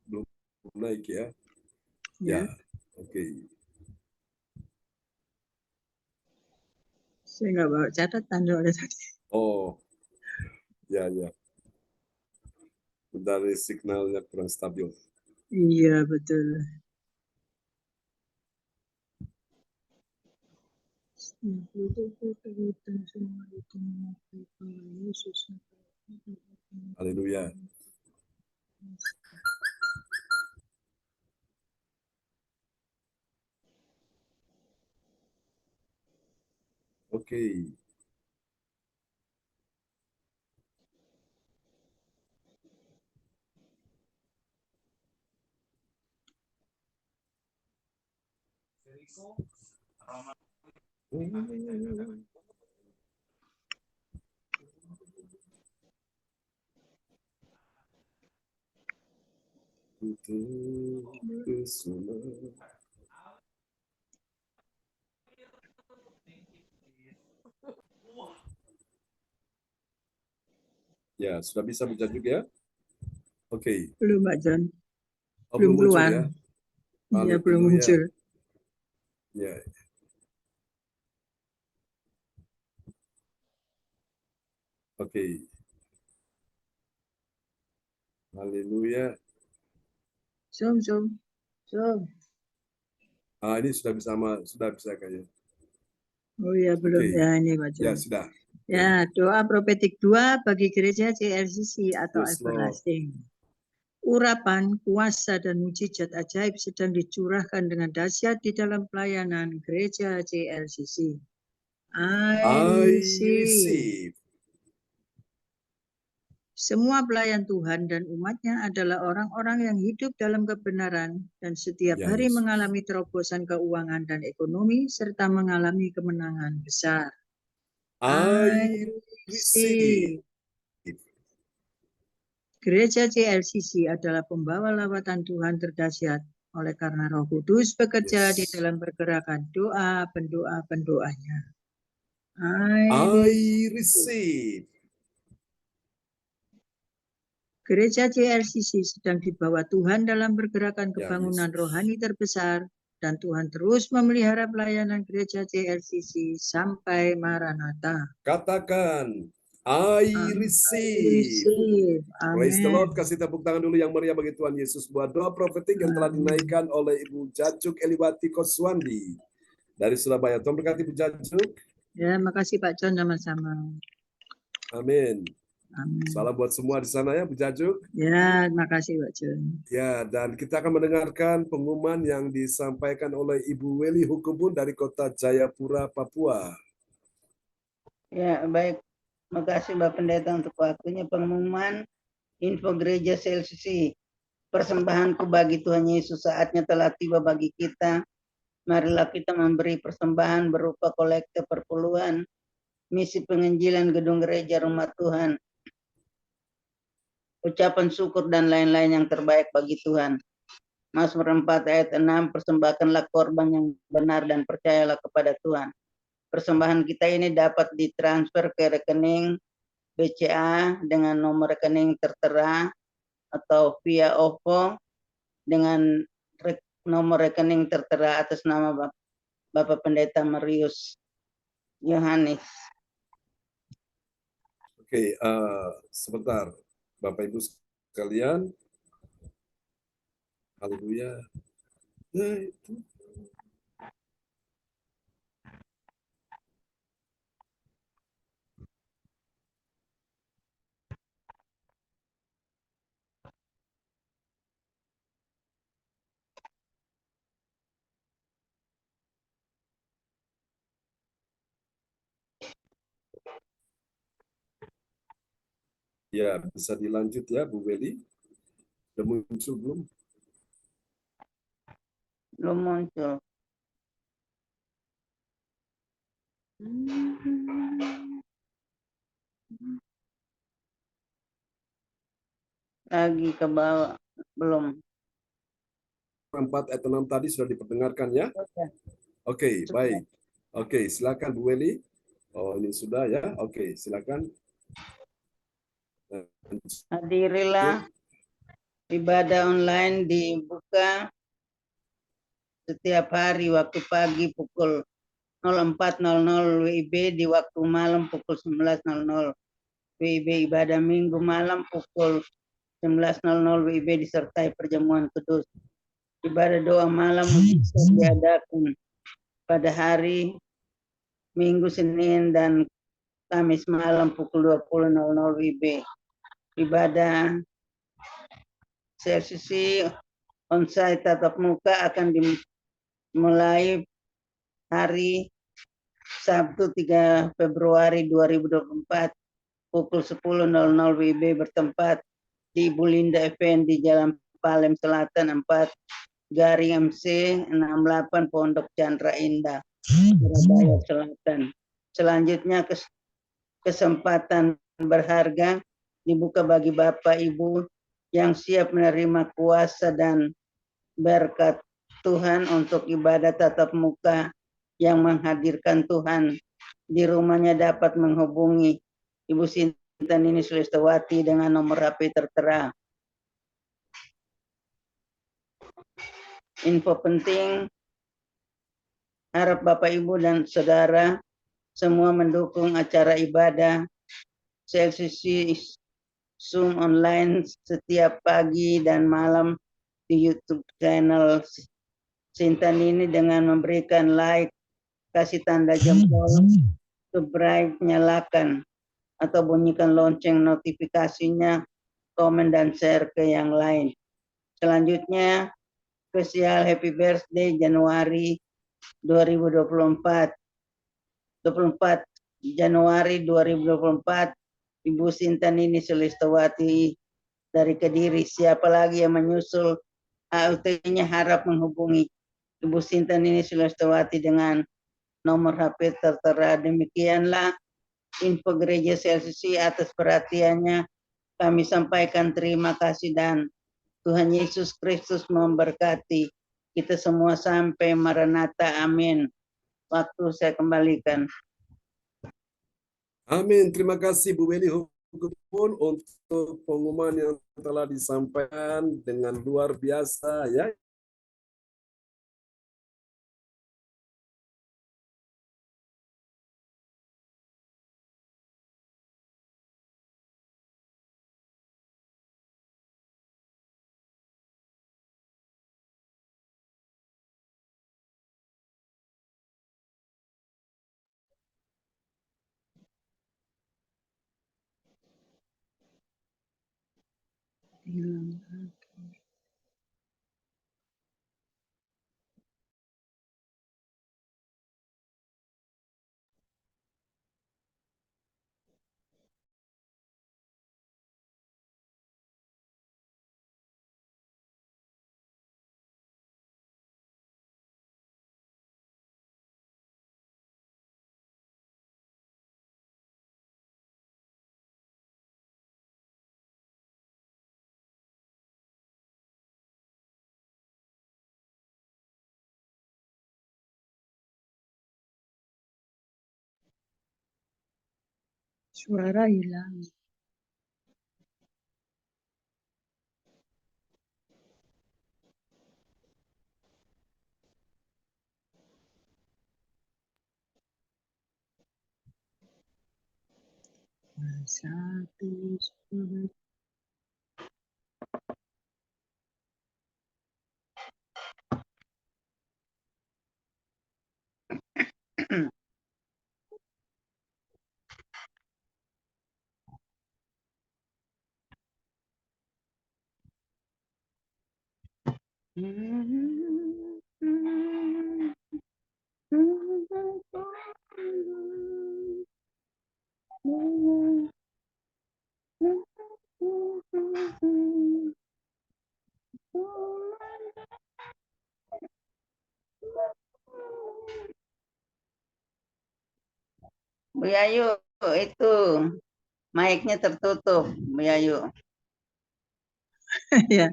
Belum naik ya. Ya. Ya. Oke. Saya nggak bawa catatan soalnya tadi. Oh. Ya, ya. Dari signalnya kurang stabil. Iya, betul. Haleluya. Oke. Ya, sudah bisa baca juga ya? Oke. Belum, Pak John. Oh, Belum muncul keluar. ya? Iya, belum Haleluya. muncul. Ya. Oke. Haleluya. Zoom. Ini sudah bisa kayaknya. Oh ya, belum. Oke. Ya, ini Pak Ya, John. sudah. Ya, doa profetik 2 bagi gereja CLCC atau Yes, Lord. Everlasting. Urapan, kuasa, dan mujizat ajaib sedang dicurahkan dengan dahsyat di dalam pelayanan gereja CLCC. I receive. Semua pelayan Tuhan dan umatnya adalah orang-orang yang hidup dalam kebenaran dan setiap Ya, hari Yesus. mengalami terobosan keuangan dan ekonomi serta mengalami kemenangan besar. I receive. Gereja CLCC adalah pembawa lawatan Tuhan terdahsyat oleh karena Roh Kudus bekerja di dalam pergerakan doa pendoanya. I receive. Gereja CLCC sedang dibawa Tuhan dalam pergerakan Ya, kebangunan Yesus. rohani terbesar dan Tuhan terus memelihara pelayanan gereja CLCC sampai Maranatha. Katakan, I receive. Praise the Lord. Amin. Kasih tepuk tangan dulu yang meriah bagi Tuhan Yesus buat doa profetik yang telah dinaikkan oleh Ibu Jajuk Eliwati Koswandi dari Surabaya. Tuhan berkati Ibu Jajuk. Ya, makasih Pak John, sama-sama. Amin. Amin. Salam buat semua di sana ya, Bu Jajuk. Ya, makasih Pak John. Ya, dan kita akan mendengarkan pengumuman yang disampaikan oleh Ibu Weli Hukubun dari Kota Jayapura, Papua. Ya, baik. Terima kasih Bapak Pendeta untuk waktunya. Pengumuman info gereja CLCC. Persembahanku bagi Tuhan Yesus, saatnya telah tiba bagi kita. Marilah kita memberi persembahan berupa kolekte perpuluhan, misi penginjilan gedung gereja rumah Tuhan, ucapan syukur dan lain-lain yang terbaik bagi Tuhan. Mazmur 4 ayat 6, persembahkanlah korban yang benar dan percayalah kepada Tuhan. Persembahan kita ini dapat ditransfer ke rekening BCA dengan nomor rekening tertera atau via OVO dengan nomor rekening tertera atas nama Bapak Pendeta Marius Yohanes. Oke, sebentar. Bapak Ibu sekalian. Haleluya. Ya, bisa dilanjut ya, Bu Weli. Sudah muncul belum? Belum muncul. Lagi ke bawah, belum. 4 ayat 6 tadi sudah diperdengarkan ya? Oke, baik. Oke, silakan Bu Weli. Oh, ini sudah ya. Oke, silakan. Hadirilah ibadah online dibuka setiap hari waktu pagi pukul 04.00 WIB, di waktu malam pukul 19.00 WIB. Ibadah minggu malam pukul 19.00 WIB disertai perjamuan kudus. Ibadah doa malam bisa diadakan pada hari Minggu, Senin, dan Kamis malam pukul 20.00 WIB. Ibadah CLCC onsite tatap muka akan dimulai hari Sabtu 3 Februari 2024 pukul 10.00 WIB bertempat di Bulinda Event di Jalan Palem Selatan 4 Garing MC 68 Pondok Chandra Indah, Surabaya Selatan. Selanjutnya kesempatan berharga dibuka bagi Bapak Ibu yang siap menerima kuasa dan berkat Tuhan untuk ibadah tatap muka yang menghadirkan Tuhan di rumahnya dapat menghubungi Ibu Sinta Nini Sulistawati dengan nomor HP tertera. Info penting, harap Bapak Ibu dan Saudara semua mendukung acara ibadah CLCC Zoom online setiap pagi dan malam di YouTube channel Sintan ini dengan memberikan like, kasih tanda jempol, subscribe, nyalakan, atau bunyikan lonceng notifikasinya, komen dan share ke yang lain. Selanjutnya, spesial happy birthday Januari 2024. 24 Januari 2024, Ibu Sintan ini Sulistawati dari Kediri. Siapa lagi yang menyusul ALT-nya harap menghubungi Ibu Sintan ini Sulistawati dengan nomor HP tertera. Demikianlah info Gereja CLCC. Atas perhatiannya kami sampaikan terima kasih dan Tuhan Yesus Kristus memberkati kita semua sampai Maranatha. Amin. Waktu saya kembalikan. Amin. Terima kasih Bu Beni Hukupun untuk pengumuman yang telah disampaikan dengan luar biasa ya. Suara hilang. Satu suara. Bu Yayu, itu mic-nya tertutup, Bu Yayu. Ya,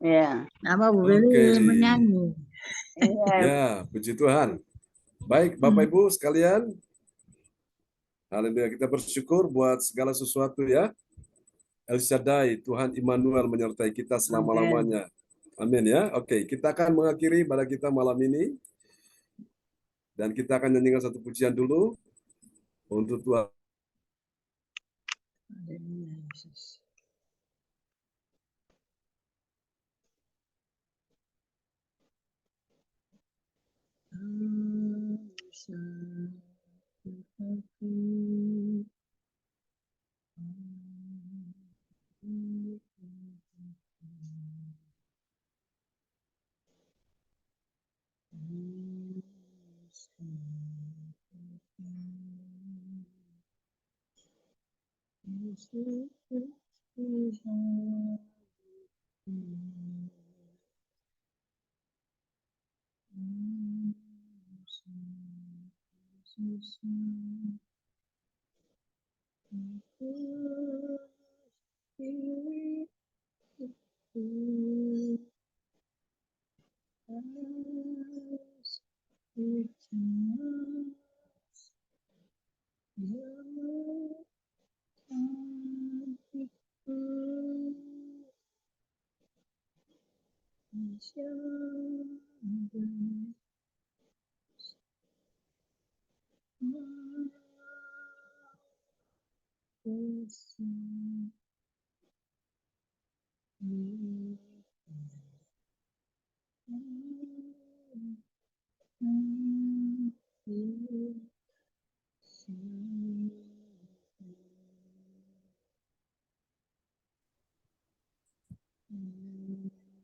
Ya. nama Bu Oke. Beli menyanyi. Iya. Ya, puji Tuhan. Baik, Bapak Ibu sekalian. Haleluya, kita bersyukur buat segala sesuatu ya. El Shaddai, Tuhan Immanuel menyertai kita selama-lamanya. Amin ya. Oke, kita akan mengakhiri ibadah kita malam ini. Dan kita akan nyanyikan satu pujian dulu untuk Tuhan. Haleluya, Yesus.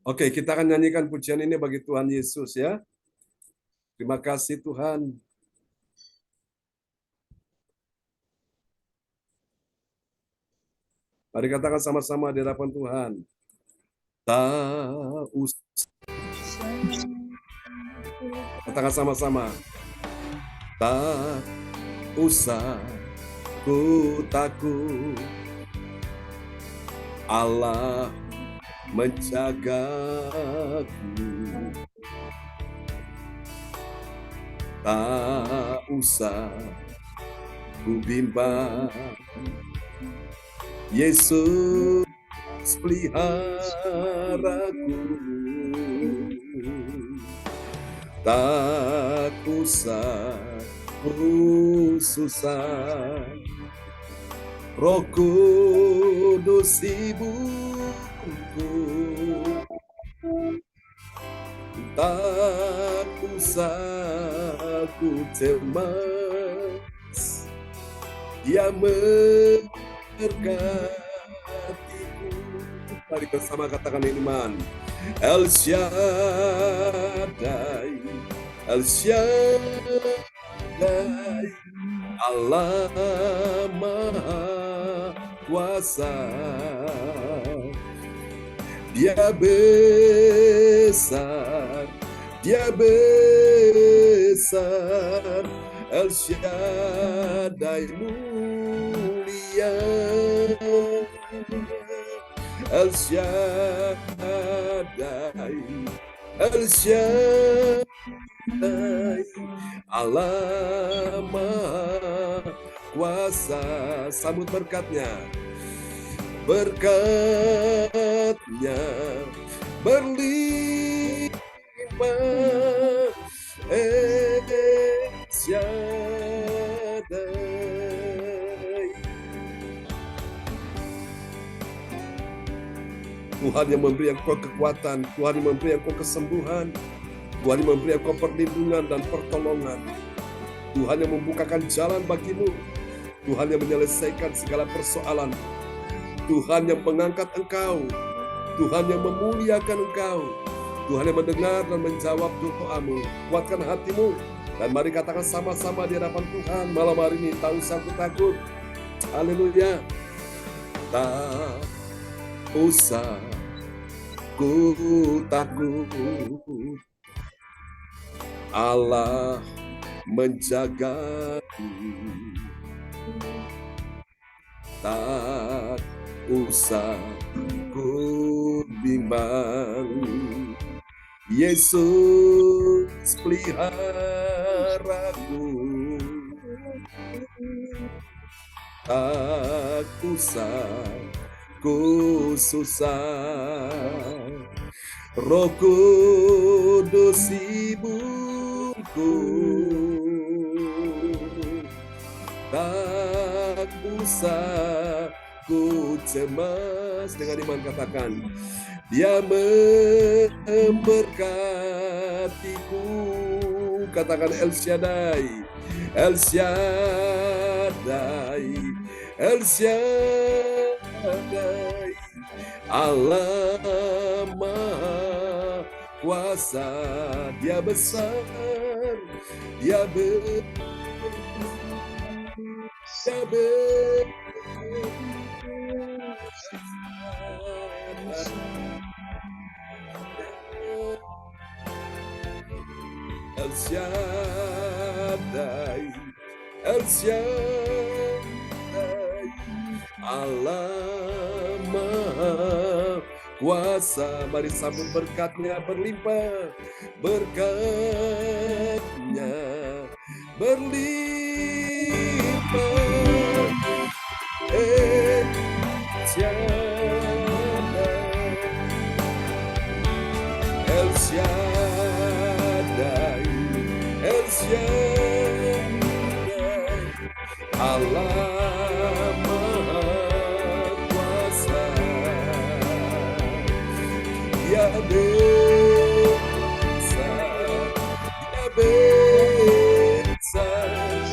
Oke, kita akan nyanyikan pujian ini bagi Tuhan Yesus ya. Terima kasih Tuhan. Mari katakan sama-sama di hadapan Tuhan. Tak usah. Katakan sama-sama. Tak usah ku takut. Allah menjagaku. Tak usah ku bimbang. Yesus peliharaku. Tak usah ku susah. Roh Kudus ibuku. Tak usah ku cemas. Dia memberkatiku. Mari bersama katakan iman. El Shaddai, El Shaddai, Allah Maha Kuasa. Dia besar, Dia besar, El Shaddai mulia, El Shaddai, El Shaddai, Allah Maha Kuasa. Sambut berkatnya, berkatnya berlimpah. El Shaddai. Tuhan yang memberi engkau kekuatan, Tuhan yang memberi engkau kesembuhan, Tuhan yang memberi engkau perlindungan dan pertolongan, Tuhan yang membukakan jalan bagimu, Tuhan yang menyelesaikan segala persoalan, Tuhan yang mengangkat engkau, Tuhan yang memuliakan engkau, Tuhan yang mendengar dan menjawab doamu. Kuatkan hatimu dan mari katakan sama-sama di hadapan Tuhan malam hari ini. Tak usah ku takut. Haleluya. Tak usah ku takut. Allah menjagaku. Tak usah ku bimbang. Yesus peliharaku. Tak usah ku susah. Roh Kudus ibuku. Tak usah ku cemas. Dengan iman katakan, Dia memberkatiku. Katakan El Shaddai, El Shaddai, El Shaddai, Allah Maha Kuasa. Dia besar, Dia El Shaddai, El Shaddai, Allah Maha Kuasa. Mari sambut berkatnya berlimpah, berkatnya berlimpah. El Shaddai, El Shaddai, El Shaddai, Allah Maha Kuasa. Dia besar, Dia besar,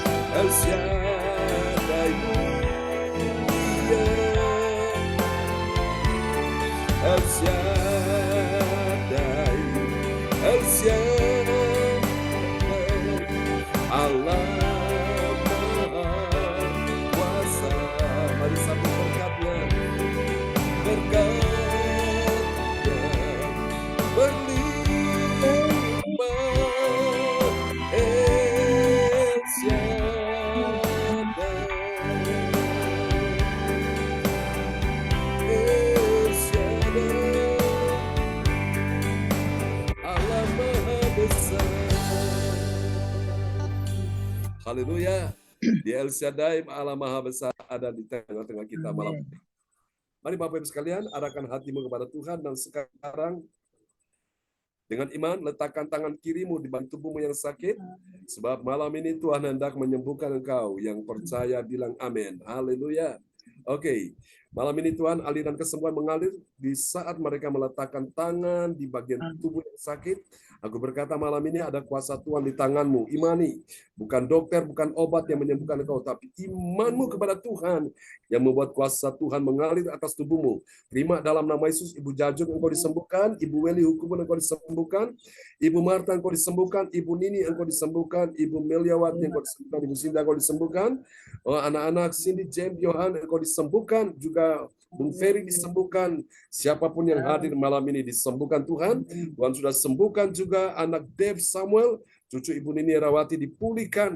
Haleluya. Di El Shaddai, Allah Maha Besar ada di tengah-tengah kita malam ini. Mari Bapak Ibu sekalian, arahkan hatimu kepada Tuhan dan sekarang dengan iman, letakkan tangan kirimu di bagian tubuhmu yang sakit, sebab malam ini Tuhan hendak menyembuhkan engkau. Yang percaya bilang amin. Haleluya. Oke, malam ini Tuhan aliran kesembuhan mengalir di saat mereka meletakkan tangan di bagian tubuh yang sakit. Aku berkata malam ini ada kuasa Tuhan di tanganmu. Imani, bukan dokter, bukan obat yang menyembuhkan engkau, tapi imanmu kepada Tuhan yang membuat kuasa Tuhan mengalir atas tubuhmu. Terima dalam nama Yesus. Ibu Jajung engkau disembuhkan, Ibu Weli Hukuman engkau disembuhkan, Ibu Marta engkau disembuhkan, Ibu Nini engkau disembuhkan, Ibu Meliawati engkau disembuhkan, Ibu Sinda engkau disembuhkan, anak-anak Cindy, James, Johan engkau disembuhkan, juga Bung Ferry disembuhkan, siapapun yang hadir malam ini disembuhkan Tuhan. Tuhan sudah sembuhkan juga anak Dave Samuel, cucu Ibu Nini Rawati dipulihkan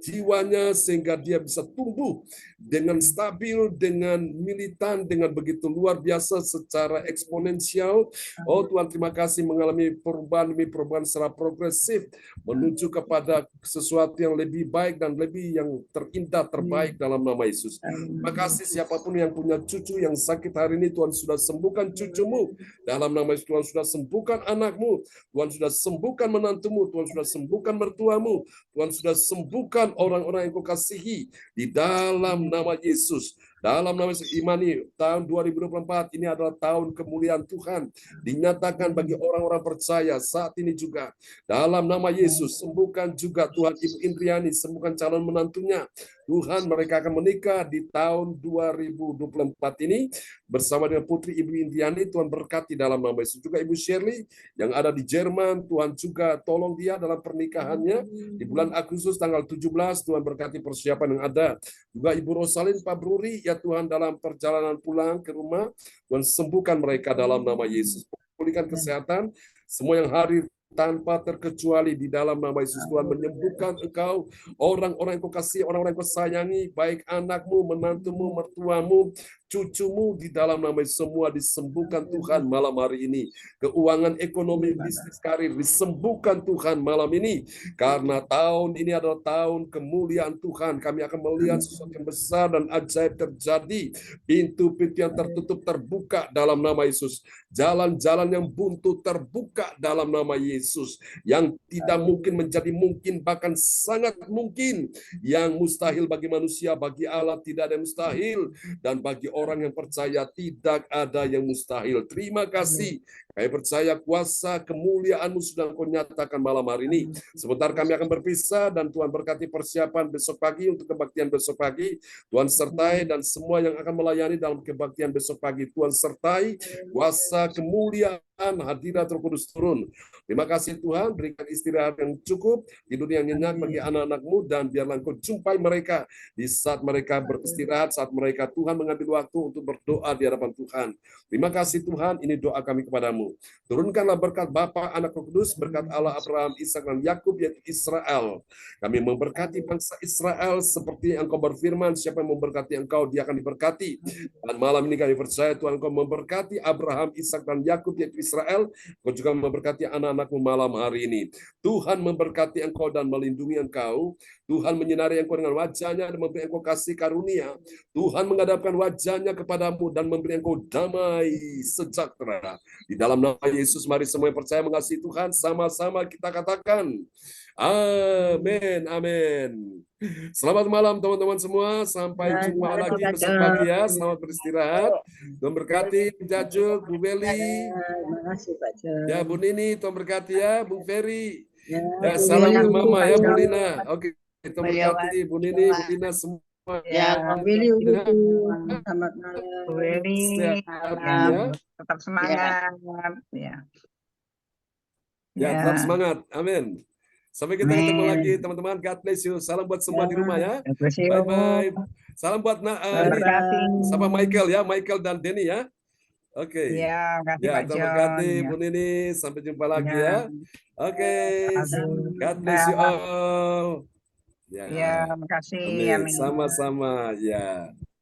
jiwanya sehingga dia bisa tumbuh dengan stabil, dengan militan, dengan begitu luar biasa secara eksponensial. Oh Tuhan, terima kasih mengalami perubahan demi perubahan secara progresif menuju kepada sesuatu yang lebih baik dan lebih yang terindah, terbaik dalam nama Yesus. Terima kasih siapapun yang punya cucu yang sakit hari ini, Tuhan sudah sembuhkan cucumu dalam nama Yesus. Tuhan sudah sembuhkan anakmu, Tuhan sudah sembuhkan menantumu, Tuhan sudah sembuhkan mertuamu, Tuhan sudah sembuhkan orang-orang yang kau kasihi di dalam nama Yesus. Dalam nama Yesus, imani tahun 2024 ini adalah tahun kemuliaan Tuhan dinyatakan bagi orang-orang percaya saat ini juga. Dalam nama Yesus, sembuhkan juga Tuhan Ibu Indriani, sembuhkan calon menantunya. Tuhan, mereka akan menikah di tahun 2024 ini bersama dengan putri Ibu Indriani. Tuhan berkati dalam nama Yesus. Juga Ibu Shirley yang ada di Jerman, Tuhan juga tolong dia dalam pernikahannya di bulan Agustus tanggal 17. Tuhan berkati persiapan yang ada. Juga Ibu Rosalin, Pak Bruri, ya Tuhan, dalam perjalanan pulang ke rumah, Tuhan sembuhkan mereka dalam nama Yesus. Pulihkan kesehatan, semua yang hadir tanpa terkecuali di dalam nama Yesus. Tuhan menyembuhkan engkau, orang-orang yang kau kasih, orang-orang yang kau sayangi, baik anakmu, menantumu, mertuamu, cucumu, di dalam nama Yesus semua disembuhkan Tuhan malam hari ini. Keuangan, ekonomi, bisnis, karir disembuhkan Tuhan malam ini. Karena tahun ini adalah tahun kemuliaan Tuhan. Kami akan melihat sesuatu yang besar dan ajaib terjadi. Pintu-pintu yang tertutup terbuka dalam nama Yesus. Jalan-jalan yang buntu terbuka dalam nama Yesus. Yang tidak mungkin menjadi mungkin, bahkan sangat mungkin. Yang mustahil bagi manusia, bagi Allah tidak ada yang mustahil. Dan bagi orang yang percaya tidak ada yang mustahil. Terima kasih. Kami percaya kuasa kemuliaan-Mu sudah Kau nyatakan malam hari ini. Sebentar kami akan berpisah dan Tuhan berkati persiapan besok pagi untuk kebaktian besok pagi. Tuhan sertai dan semua yang akan melayani dalam kebaktian besok pagi. Tuhan sertai kuasa kemuliaan hadirat Roh Kudus turun. Terima kasih Tuhan, berikan istirahat yang cukup, tidur yang nyenyak bagi anak-anak-Mu, dan biarlah Engkau jumpai mereka di saat mereka beristirahat, saat mereka Tuhan mengambil waktu untuk berdoa di hadapan Tuhan. Terima kasih Tuhan, ini doa kami kepadamu. Turunkanlah berkat Bapa, Anak, Roh Kudus, berkat Allah Abraham, Ishak dan Yakub, yaitu Israel. Kami memberkati bangsa Israel seperti yang Engkau berfirman, siapa yang memberkati engkau, dia akan diberkati. Dan malam ini kami percaya Tuhan Engkau memberkati Abraham, Ishak dan Yakub, yaitu Israel. Engkau juga memberkati anak-anakmu malam hari ini. Tuhan memberkati engkau dan melindungi engkau. Tuhan menyinari engkau dengan wajahnya dan memberi engkau kasih karunia. Tuhan menghadapkan wajahnya kepadamu dan memberi engkau damai sejahtera. Di dalam nama Yesus, mari semua yang percaya mengasihi Tuhan, sama-sama kita katakan, amin, amin. Selamat malam teman-teman semua. Sampai jumpa lagi besok pagi ya. Selamat beristirahat. Tuhan berkati, Jaju, Bu Beli. Terima kasih Pak Jo. Ya, Bu Nini, Tuhan berkati ya. Bu Ferry. Ya, Ya, Bu salam Willy, ke Mama ya, Bu Pak Jo. Lina. Oke, Tuhan berkati Bu Nini, Bu Lina semua. Ya, Willy, selamat malam. Bu Eli, Sehat ya. tetap semangat. Ya. Ya, tetap semangat. Amin. Sampai kita ketemu lagi teman-teman. God bless you. Salam buat semua di rumah ya. Bye-bye. Salam buat sama Michael ya, Michael dan Denny ya. Oke. Ya, makasih Ya, Pak Tuhan John. berkati Ya. Bu Nini. Sampai jumpa lagi Ya. ya. Oke. God bless you all. Ya, makasih. Amin. Amin. Sama-sama. Ya.